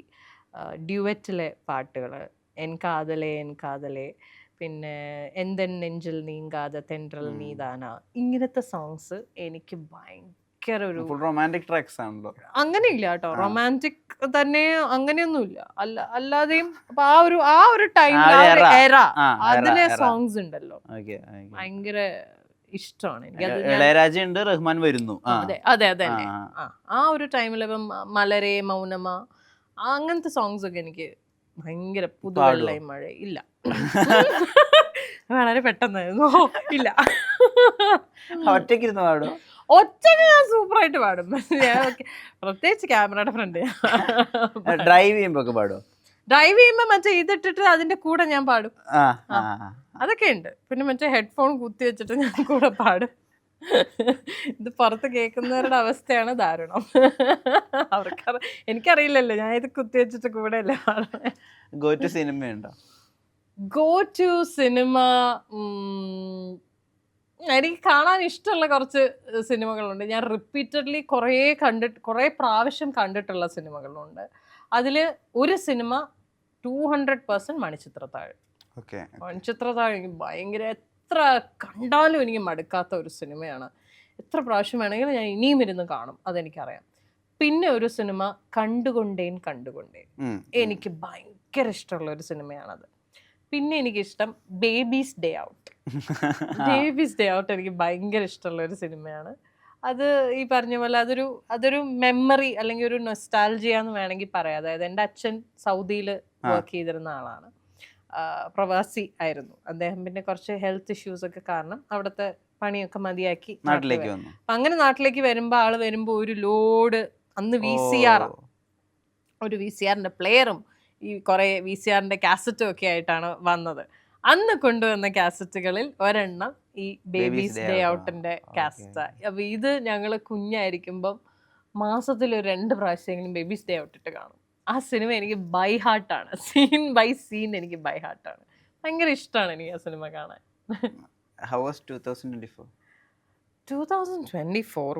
ഡ്യുവറ്റിലെ പാട്ടുകൾ, എൻ കാതലേ, പിന്നെ എന്തെൻ നെഞ്ചിൽ നീങ്കാതെ തെன்றൽ നീതാന, ഇങ്ങനത്തെ സോങ്സ് എനിക്ക് ഭയങ്കര ഒരു റൊമാൻറ്റിക് ട്രാക്സ് ആണല്ലോ. അങ്ങനെയില്ല കേട്ടോ, റൊമാൻറ്റിക് തന്നെ അങ്ങനെയൊന്നുമില്ല. അല്ലാതെയും ആ ഒരു ടൈം അതിലെ സോങ്സ് ഉണ്ടല്ലോ ഭയങ്കര ഇഷ്ടമാണ് എനിക്ക്. ഇളയരാജ ഉണ്ട്, റഹ്മാൻ വരുന്നു. അതെ ആ ഒരു ടൈമിൽ ഇപ്പം മലരെ മൗനമ അങ്ങനത്തെ സോങ്സ് ഒക്കെ എനിക്ക് ഭയങ്കര. പുതുവെള്ളായി മഴ ഇല്ല, വളരെ പെട്ടെന്നായിരുന്നു. ഇല്ല, ഒറ്റയ്ക്ക് പാടും. ഒറ്റയ്ക്ക് ഞാൻ സൂപ്പറായിട്ട് പാടും. പ്രത്യേകിച്ച് ക്യാമറയുടെ ഫ്രണ്ട്. ഡ്രൈവ് ചെയ്യുമ്പോ പാടും. ഡ്രൈവ് ചെയ്യുമ്പോ മറ്റേ ഇതിട്ടിട്ട് അതിന്റെ കൂടെ ഞാൻ പാടും. അതൊക്കെ ഉണ്ട്. പിന്നെ മറ്റേ ഹെഡ്ഫോൺ കുത്തി വെച്ചിട്ട് ഞാൻ കൂടെ പാടും. ഇത് പുറത്ത് കേൾക്കുന്നവരുടെ അവസ്ഥയാണ് ദാരുണം. എനിക്കറിയില്ലല്ലോ, ഞാൻ ഇത് കുത്തി വെച്ചിട്ട് കൂടെ അല്ലേ പാടുന്നത്. ഗോ ടു സിനിമയുണ്ടോ? ഗോ ടു സിനിമ എനിക്ക് കാണാൻ ഇഷ്ടമുള്ള കുറച്ച് സിനിമകളുണ്ട്. ഞാൻ റിപ്പീറ്റഡ്ലി കുറേ പ്രാവശ്യം കണ്ടിട്ടുള്ള സിനിമകളുണ്ട്. അതിൽ ഒരു സിനിമ 200% മണിച്ചിത്രത്താഴ്. മണിച്ചിത്രത്താഴ് എനിക്ക് ഭയങ്കര, എത്ര കണ്ടാലും എനിക്ക് മടുക്കാത്ത ഒരു സിനിമയാണ്. എത്ര പ്രാവശ്യം വേണമെങ്കിലും ഞാൻ ഇനിയും ഇരുന്ന് കാണും, അതെനിക്കറിയാം. പിന്നെ ഒരു സിനിമ കണ്ടുകൊണ്ടേൻ എനിക്ക് ഭയങ്കര ഇഷ്ടമുള്ള ഒരു സിനിമയാണത്. പിന്നെ എനിക്കിഷ്ടം babies day out. Babies day out എനിക്ക് ഭയങ്കര ഇഷ്ടമുള്ള ഒരു സിനിമയാണ്. അത് ഈ പറഞ്ഞ പോലെ അതൊരു മെമ്മറി അല്ലെങ്കിൽ ഒരു നൊസ്റ്റാൾജിയ എന്ന് വേണമെങ്കിൽ പറയാം. അതായത് എൻ്റെ അച്ഛൻ സൗദിയിൽ വർക്ക് ചെയ്തിരുന്ന ആളാണ്, പ്രവാസി ആയിരുന്നു അദ്ദേഹം. പിന്നെ കുറച്ച് ഹെൽത്ത് ഇഷ്യൂസ് ഒക്കെ കാരണം അവിടുത്തെ പണിയൊക്കെ മതിയാക്കി നാട്ടിലേക്ക് വന്നു. അങ്ങനെ നാട്ടിലേക്ക് വരുമ്പോൾ ഒരു ലോഡ് അന്ന് ഒരു VCRന്റെ പ്ലെയറും ഈ കുറെ VCRന്റെ കാസറ്റും ഒക്കെ ആയിട്ടാണ് വന്നത്. അന്ന് കൊണ്ടുവന്ന കാസറ്റുകളിൽ ഒരെണ്ണം ഈ ബേബീസ് ഡേ ഔട്ടിന്റെ കാസറ്റ്. അപ്പൊ ഇത് ഞങ്ങള് കുഞ്ഞായിരിക്കുമ്പം മാസത്തിൽ ഒരു 2 പ്രാവശ്യമെങ്കിലും ബേബീസ് ഡേ ഔട്ട് ഇട്ട് കാണും. ആ സിനിമ എനിക്ക് ബൈ ഹാർട്ടാണ്, സീൻ ബൈ സീൻ എനിക്ക് ബൈ ഹാർട്ടാണ്. ഭയങ്കര ഇഷ്ടമാണ് എനിക്ക് ആ സിനിമ കാണാൻ. How was 2024? 2024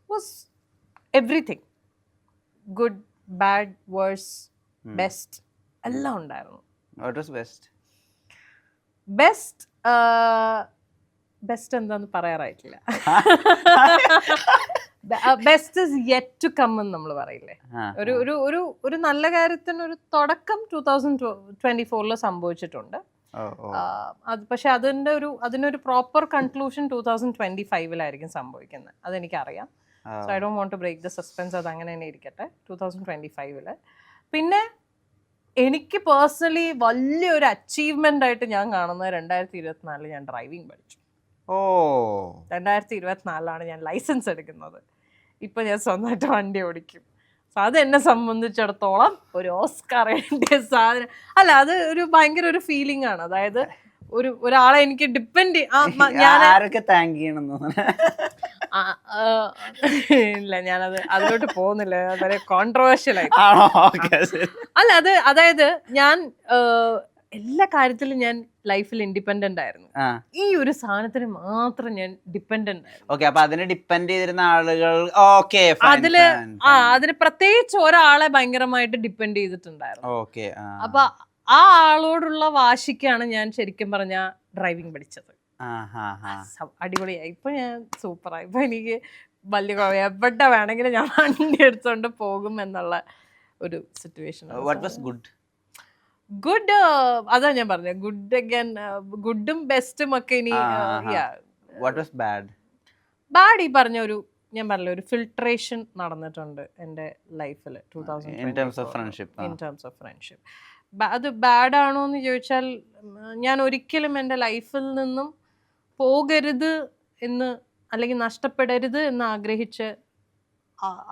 was everything. Good, bad, worse, best എല്ലാം ഉണ്ടായിരുന്നു. What was best? ബെസ്റ്റ് എന്താന്ന് പറയാറായിട്ടില്ല. Best is yet to come എന്ന് നമ്മൾ പറയില്ലേ. ഒരു നല്ല കാര്യത്തിന് ഒരു തുടക്കം 2024 സംഭവിച്ചിട്ടുണ്ട്. പക്ഷെ അതിനൊരു പ്രോപ്പർ കൺക്ലൂഷൻ 2025 സംഭവിക്കുന്നത്. അതെനിക്കറിയാം. So I don't want to break the suspense. അത് അങ്ങനെ തന്നെ ഇരിക്കട്ടെ 2025. പിന്നെ എനിക്ക് പേഴ്സണലി വലിയൊരു അച്ചീവ്മെന്റ് ആയിട്ട് ഞാൻ കാണുന്നത് 2024 ഞാൻ ഡ്രൈവിംഗ് പഠിച്ചു. 2024 ഞാൻ ലൈസൻസ് എടുക്കുന്നത്. ഇപ്പൊ ഞാൻ സ്വന്തമായിട്ട് വണ്ടി ഓടിക്കും. സോ അത് എന്നെ സംബന്ധിച്ചിടത്തോളം ഒരു ഓസ്കാർ സാധനം അല്ല, അത് ഒരു ഭയങ്കര ഒരു ഫീലിംഗ് ആണ്. അതായത് ഒരാളെ എനിക്ക് ഡിപ്പെൻഡ് ഇല്ല, ഞാനത് അതിലോട്ട് പോകുന്നില്ല, വളരെ കോൺട്രവേഴ്ഷ്യൽ ആയി. അല്ല, അതായത് ഞാൻ എല്ലാ കാര്യത്തിലും ഞാൻ ലൈഫിൽ ഇൻഡിപെൻഡന്റ് ആയിരുന്നു. ഈ ഒരു സാധനത്തിന് മാത്രം ഞാൻ ഡിപ്പെൻഡന്റ് ആയിരുന്നു. ഓക്കെ, അപ്പൊ അതിനെ ഡിപ്പെൻഡ് ചെയ്തിരുന്ന ആളുകൾ അതിന് പ്രത്യേകിച്ച് ഒരാളെ ഭയങ്കരമായിട്ട് ഡിപ്പെൻഡ് ചെയ്തിട്ടുണ്ടായിരുന്നു. ഓക്കെ, അപ്പൊ ആ ആളോടുള്ള വാശിക്കാണ് ഞാൻ ശരിക്കും പറഞ്ഞ ഡ്രൈവിംഗ് പഠിച്ചത്. അടിപൊളിയായി. ഇപ്പൊ ഞാൻ സൂപ്പറായി. ഇപ്പൊ എനിക്ക് വലിയ എവിടെ വേണമെങ്കിലും ഞാൻ വണ്ടി എടുത്തോണ്ട് പോകും എന്നുള്ള ഒരു സിറ്റുവേഷൻ. ഗുഡ്, അതാ ഞാൻ പറഞ്ഞത്, ഗുഡ് അഗൈൻ, ഗുഡും ബെസ്റ്റും ഒക്കെ ഇനി. ബാഡ് ഈ പറഞ്ഞ ഒരു, ഞാൻ പറഞ്ഞ ഒരു ഫിൽട്രേഷൻ നടന്നിട്ടുണ്ട് എൻ്റെ ലൈഫിൽ 2020 ഇൻ ടേംസ് ഓഫ് ഫ്രണ്ട്ഷിപ്പ്. അത് ബാഡ് ആണോ എന്ന് ചോദിച്ചാൽ ഞാൻ ഒരിക്കലും എൻ്റെ ലൈഫിൽ നിന്നും പോകരുത് എന്ന് അല്ലെങ്കിൽ നഷ്ടപ്പെടരുത് എന്ന് ആഗ്രഹിച്ച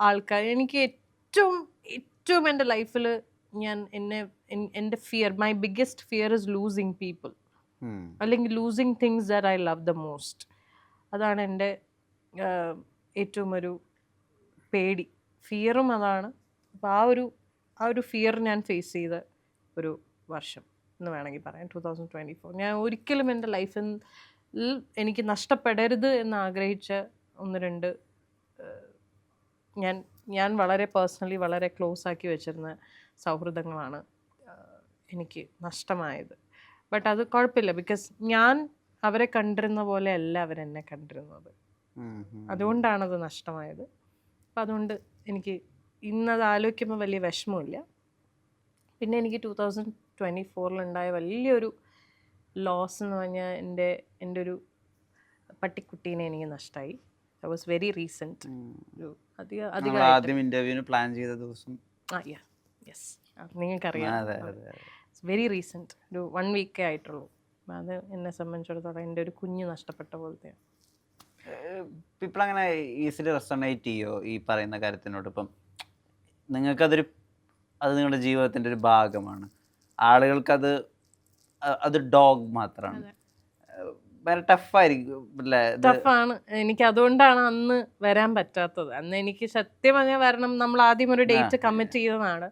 ആൾക്കാർ, എനിക്ക് ഏറ്റവും എൻ്റെ ലൈഫിൽ ഞാൻ എൻ്റെ fear, my biggest fear is losing people, അല്ലെങ്കിൽ losing things that I love the most. അതാണ് എൻ്റെ ഏറ്റവും ഒരു പേടി, ഫിയറും അതാണ്. അപ്പോൾ ആ ഒരു ഫിയർ ഞാൻ ഫേസ് ചെയ്ത ഒരു വർഷം എന്ന് വേണമെങ്കിൽ പറയാം 2024. ഞാൻ ഒരിക്കലും എൻ്റെ ലൈഫിൽ എനിക്ക് നഷ്ടപ്പെടരുത് എന്ന് ആഗ്രഹിച്ച 1-2 ഞാൻ വളരെ പേഴ്സണലി വളരെ ക്ലോസ് ആക്കി വെച്ചിരുന്ന സൗഹൃദങ്ങളാണ് എനിക്ക് നഷ്ടമായത്. ബട്ട് അത് കുഴപ്പമില്ല, ബിക്കോസ് ഞാൻ അവരെ കണ്ടിരുന്ന പോലെ അല്ല അവരെന്നെ കണ്ടിരുന്നത്. അതുകൊണ്ടാണത് നഷ്ടമായത്. അപ്പം അതുകൊണ്ട് എനിക്ക് ഇന്നത് ആലോചിക്കുമ്പോൾ വലിയ വിഷമമില്ല. പിന്നെ എനിക്ക് 2024 വലിയൊരു ലോസ് എന്ന് പറഞ്ഞാൽ എൻ്റെ ഒരു പട്ടിക്കുട്ടീനെ എനിക്ക് നഷ്ടമായി. That was very recent. ആദ്യം ഇന്റർവ്യൂവിന് പ്ലാൻ ചെയ്ത ദിവസം. യെസ്, നിങ്ങൾക്കറിയാം, വെരി റീസെൻറ്റ്, ഒരു 1 വീക്കേ ആയിട്ടുള്ളൂ. അത് എന്നെ സംബന്ധിച്ചിടത്തോളം എൻ്റെ ഒരു കുഞ്ഞ് നഷ്ടപ്പെട്ട പോലത്തെയാണ്. പീപ്പിൾ അങ്ങനെ ഈസിലി റെസൊണേറ്റ് ചെയ്യോ ഈ പറയുന്ന കാര്യത്തിനോട്? ഇപ്പം അത് നിങ്ങളുടെ ജീവിതത്തിൻ്റെ ഒരു ഭാഗമാണ്, ആളുകൾക്കത് ഡോഗ് മാത്രമാണ്, വേറെ ടഫാണ്. എനിക്ക് അതുകൊണ്ടാണ് അന്ന് വരാൻ പറ്റാത്തത്. അന്ന് എനിക്ക് സത്യം പറഞ്ഞാൽ വരണം, നമ്മൾ ആദ്യം ഒരു ഡേറ്റ് കമ്മിറ്റ് ചെയ്തതാണ്,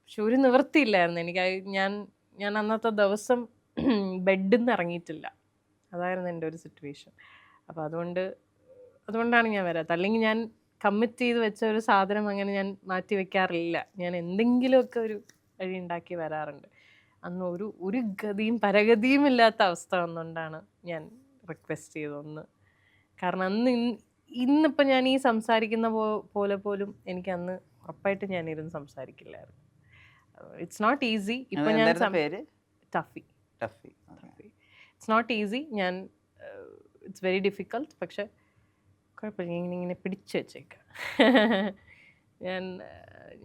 പക്ഷെ ഒരു നിവൃത്തിയില്ലായിരുന്നു എനിക്ക്. ഞാൻ അന്നത്തെ ദിവസം ബെഡിൽ നിന്ന് ഇറങ്ങിയിട്ടില്ല, അതായിരുന്നു എൻ്റെ ഒരു സിറ്റുവേഷൻ. അപ്പോൾ അതുകൊണ്ടാണ് ഞാൻ വരാത്തത്. അല്ലെങ്കിൽ ഞാൻ കമ്മിറ്റ് ചെയ്ത് വെച്ച ഒരു സാധനം അങ്ങനെ ഞാൻ മാറ്റി വെക്കാറില്ല. ഞാൻ എന്തെങ്കിലുമൊക്കെ ഒരു വഴി ഉണ്ടാക്കി വരാറുണ്ട്. അന്ന് ഒരു ഗതിയും പരഗതിയും ഇല്ലാത്ത അവസ്ഥ വന്നുകൊണ്ടാണ് ഞാൻ റിക്വസ്റ്റ് ചെയ്തതൊന്ന്. കാരണം ഇന്നിപ്പോൾ ഞാൻ ഈ സംസാരിക്കുന്ന പോലെ പോലും എനിക്ക് അന്ന് ഉറപ്പായിട്ട് ഞാൻ ഇരുന്ന് സംസാരിക്കില്ലായിരുന്നു. It's not easy. ഇപ്പം ഞാൻ ടഫി it's not easy. It's very difficult. പക്ഷെ കുഴപ്പമില്ല, ഇങ്ങനെ പിടിച്ചു വെച്ചേക്കാം.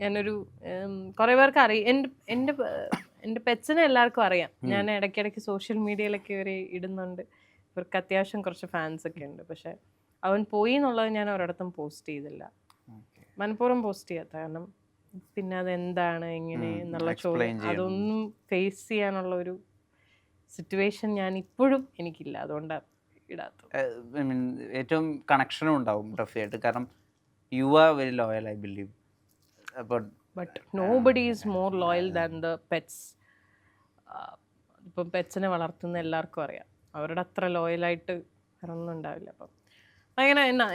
ഞാനൊരു കുറേ പേർക്ക് അറിയാം, എൻ്റെ പെറ്റ്സിനെ എല്ലാവർക്കും അറിയാം. ഞാൻ ഇടയ്ക്കിടയ്ക്ക് സോഷ്യൽ മീഡിയയിലൊക്കെ ഇവർ ഇടുന്നുണ്ട്, ഇവർക്ക് അത്യാവശ്യം കുറച്ച് ഫാൻസൊക്കെ ഉണ്ട്. പക്ഷെ അവൻ പോയി എന്നുള്ളത് ഞാൻ ഒരിടത്തും പോസ്റ്റ് ചെയ്തില്ല, മനഃപൂർവ്വം പോസ്റ്റ് ചെയ്യാത്ത. കാരണം പിന്നെ അതെന്താണ് എങ്ങനെ എന്നുള്ള ചോദ്യം അതൊന്നും ഫേസ് ചെയ്യാനുള്ള ഒരു സിറ്റുവേഷൻ ഞാൻ ഇപ്പോഴും എനിക്കില്ല. അതുകൊണ്ടാണ് ഇടാത്തത്. ഏറ്റവും കണക്ഷനും ഉണ്ടാവും റഫിയായിട്ട്, കാരണം you are very loyal, I believe. But nobody is more loyal than the pets. ഇപ്പം പെറ്റ്സിനെ വളർത്തുന്ന എല്ലാവർക്കും അറിയാം, അവരുടെ അത്ര ലോയലായിട്ട് വേറെ ഒന്നും ഉണ്ടാവില്ല. അപ്പം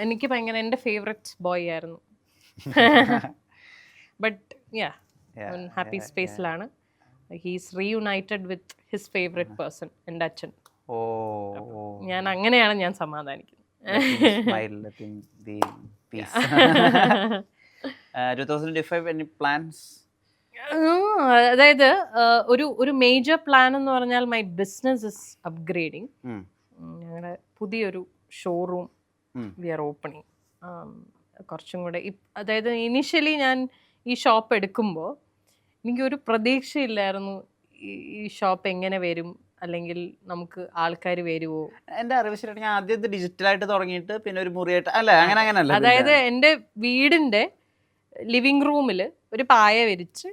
എനിക്ക് ഭയങ്കര എൻ്റെ ഫേവററ്റ് ബോയ് ആയിരുന്നു. ബട്ട് ഹാപ്പി സ്പേസിലാണ്. He's reunited with his favourite person, എൻ്റെ അച്ഛൻ. ഞാൻ അങ്ങനെയാണ് ഞാൻ സമാധാനിക്കുന്നത്. 2025 any plans? അതായത് ഒരു മേജർ പ്ലാൻ എന്ന് പറഞ്ഞാൽ മൈ ബിസിനസ് ഇസ് അപ്ഗ്രേഡിങ്. ഞങ്ങളുടെ പുതിയൊരു ഷോറൂം വി ആർ ഓപ്പണിങ്. കുറച്ചും കൂടെ അതായത് ഇനീഷ്യലി ഞാൻ ഈ ഷോപ്പ് എടുക്കുമ്പോൾ എനിക്കൊരു പ്രതീക്ഷയില്ലായിരുന്നു ഈ ഷോപ്പ് എങ്ങനെ വരും, അല്ലെങ്കിൽ നമുക്ക് ആൾക്കാർ വരുമോ. എൻ്റെ അറിവ് ശരിയാണ്, ഞാൻ ആദ്യം ഡിജിറ്റലായിട്ട് തുടങ്ങിയിട്ട് പിന്നെ ഒരു മുറിയായിട്ട് അങ്ങനെയല്ല. അതായത് എൻ്റെ വീടിൻ്റെ ലിവിങ് റൂമിൽ ഒരു പായ വിരിച്ച്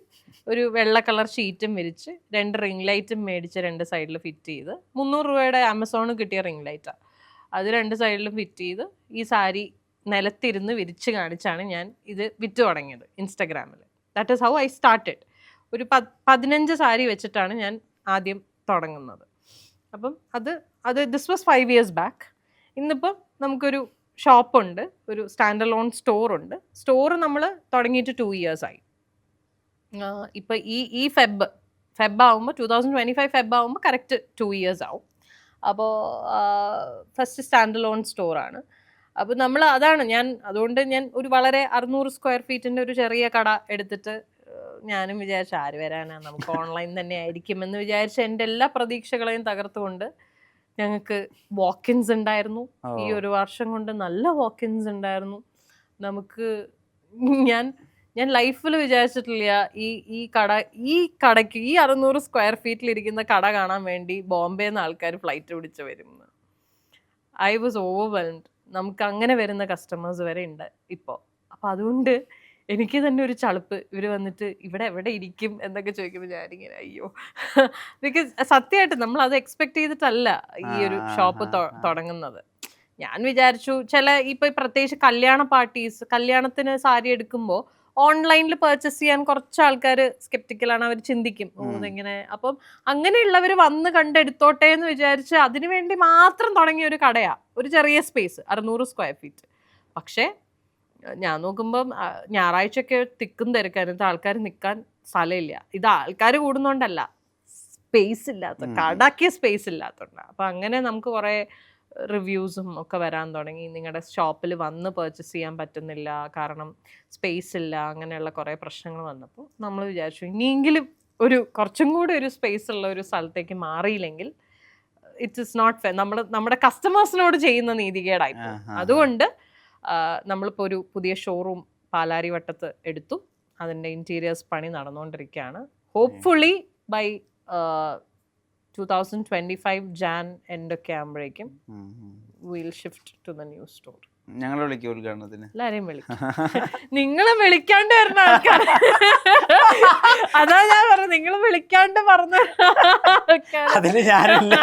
ഒരു വെള്ള കളർ ഷീറ്റും വിരിച്ച് 2 റിംഗ് ലൈറ്റും മേടിച്ച് 2 സൈഡിൽ ഫിറ്റ് ചെയ്ത് 300 രൂപയുടെ ആമസോണിൽ കിട്ടിയ റിംഗ് ലൈറ്റാണ്. അത് 2 സൈഡിലും ഫിറ്റ് ചെയ്ത് ഈ സാരി നിലത്തിരുന്ന് വിരിച്ച് കാണിച്ചാണ് ഞാൻ ഇത് വിറ്റ് തുടങ്ങിയത് ഇൻസ്റ്റഗ്രാമിൽ. That is how I started. ഒരു 15 സാരി വെച്ചിട്ടാണ് ഞാൻ ആദ്യം തുടങ്ങുന്നത്. അപ്പം അത് ദിസ് വാസ് 5 years ബാക്ക്. ഇന്നിപ്പം നമുക്കൊരു ഷോപ്പുണ്ട്, ഒരു സ്റ്റാൻഡ് അലോൺ സ്റ്റോറുണ്ട്. സ്റ്റോറ് നമ്മൾ തുടങ്ങിയിട്ട് 2 years ആയി. ഇപ്പം ഈ ഫെബ് ആകുമ്പോൾ 2025 ഫെബ് ആകുമ്പോൾ കറക്റ്റ് 2 years ആവും. അപ്പോൾ ഫസ്റ്റ് സ്റ്റാൻഡ് അലോൺ സ്റ്റോറാണ്. അപ്പോൾ നമ്മൾ അതുകൊണ്ട് ഞാൻ ഒരു വളരെ 600 square feet ഒരു ചെറിയ കട എടുത്തിട്ട് ഞാനും വിചാരിച്ചു ആര് വരാനാ, നമുക്ക് ഓൺലൈൻ തന്നെ ആയിരിക്കുമെന്ന് വിചാരിച്ച് എൻ്റെ എല്ലാ പ്രതീക്ഷകളെയും തകർത്തുകൊണ്ട് ഞങ്ങൾക്ക് വാക്കിൻസ് ഉണ്ടായിരുന്നു. ഈ ഒരു വർഷം കൊണ്ട് നല്ല വാക്കിൻസ് ഉണ്ടായിരുന്നു നമുക്ക്. ഞാൻ ലൈഫിൽ വിചാരിച്ചിട്ടില്ല ഈ കടയ്ക്ക് ഈ 600 square feet ഇരിക്കുന്ന കട കാണാൻ വേണ്ടി ബോംബെന്ന് ആൾക്കാർ ഫ്ലൈറ്റ് പിടിച്ച് വരും. I was overwhelmed. നമുക്ക് അങ്ങനെ വരുന്ന കസ്റ്റമേഴ്സ് വരെ ഉണ്ട് ഇപ്പോൾ. അപ്പം അതുകൊണ്ട് എനിക്ക് തന്നെ ഒരു ചളുപ്പ്, ഇവർ വന്നിട്ട് ഇവിടെ എവിടെ ഇരിക്കും എന്നൊക്കെ ചോദിക്കുമ്പോൾ ഞാനിങ്ങനെ അയ്യോ. ബിക്കോസ് സത്യമായിട്ട് നമ്മൾ അത് എക്സ്പെക്ട് ചെയ്തിട്ടല്ല ഈ ഒരു ഷോപ്പ് തുടങ്ങുന്നത്. ഞാൻ വിചാരിച്ചു ഇപ്പൊ പ്രത്യേകിച്ച് കല്യാണത്തിന് സാരി എടുക്കുമ്പോൾ ഓൺലൈനിൽ പർച്ചേസ് ചെയ്യാൻ കുറച്ച് ആൾക്കാർ സ്കെപ്റ്റിക്കലാണ്. അവർ ചിന്തിക്കും ഇതെങ്ങനെ. അപ്പം അങ്ങനെയുള്ളവർ വന്ന് കണ്ടെടുത്തോട്ടെ എന്ന് വിചാരിച്ച് അതിനു വേണ്ടി മാത്രം തുടങ്ങിയ ഒരു കടയാ, ഒരു ചെറിയ സ്പേസ് 600 square feet. പക്ഷേ ഞാൻ നോക്കുമ്പം ഞായറാഴ്ചയൊക്കെ തിക്കും തിരക്കാനത്ത് ആൾക്കാർ നിൽക്കാൻ സ്ഥലമില്ല. ഇത് ആൾക്കാർ കൂടുന്നോണ്ടല്ല, സ്പേസ് ഇല്ലാത്ത, കടക്കിയ സ്പേസ് ഇല്ലാത്തതുകൊണ്ടാണ്. അപ്പം അങ്ങനെ നമുക്ക് കുറേ റിവ്യൂസും ഒക്കെ വരാൻ തുടങ്ങി. നിങ്ങളുടെ ഷോപ്പിൽ വന്ന് പർച്ചേസ് ചെയ്യാൻ പറ്റുന്നില്ല, കാരണം സ്പേസ് ഇല്ല, അങ്ങനെയുള്ള കുറേ പ്രശ്നങ്ങൾ വന്നപ്പോൾ നമ്മൾ വിചാരിച്ചു ഇനിയെങ്കിലും കുറച്ചും കൂടി ഒരു സ്പേസ് ഉള്ള ഒരു സ്ഥലത്തേക്ക് മാറിയില്ലെങ്കിൽ ഇറ്റ് ഇസ് നോട്ട് ഫെയർ. നമ്മുടെ കസ്റ്റമേഴ്സിനോട് ചെയ്യുന്ന നീതികേടായി. അതുകൊണ്ട് നമ്മളിപ്പോൾ ഒരു പുതിയ ഷോറൂം പാലാരിവട്ടത്ത് എടുത്തു. അതിൻ്റെ ഇൻറ്റീരിയേഴ്സ് പണി നടന്നുകൊണ്ടിരിക്കുകയാണ്. ഹോപ്പ്ഫുള്ളി ബൈ 2025 Jan എൻഡ് ഒക്കെ ആകുമ്പോഴേക്കും will shift to the new store. ഞങ്ങളെ വിളിക്കും ഉദ്ഘാടനത്തിന്. എല്ലാരെയും വിളിക്കും. നിങ്ങളെ വിളിക്കാണ്ട് വരുന്ന ആൾക്കാർ, അതാ ഞാൻ പറഞ്ഞു, നിങ്ങൾ വിളിക്കാണ്ട് പറഞ്ഞ അതിന് ഞാനല്ല.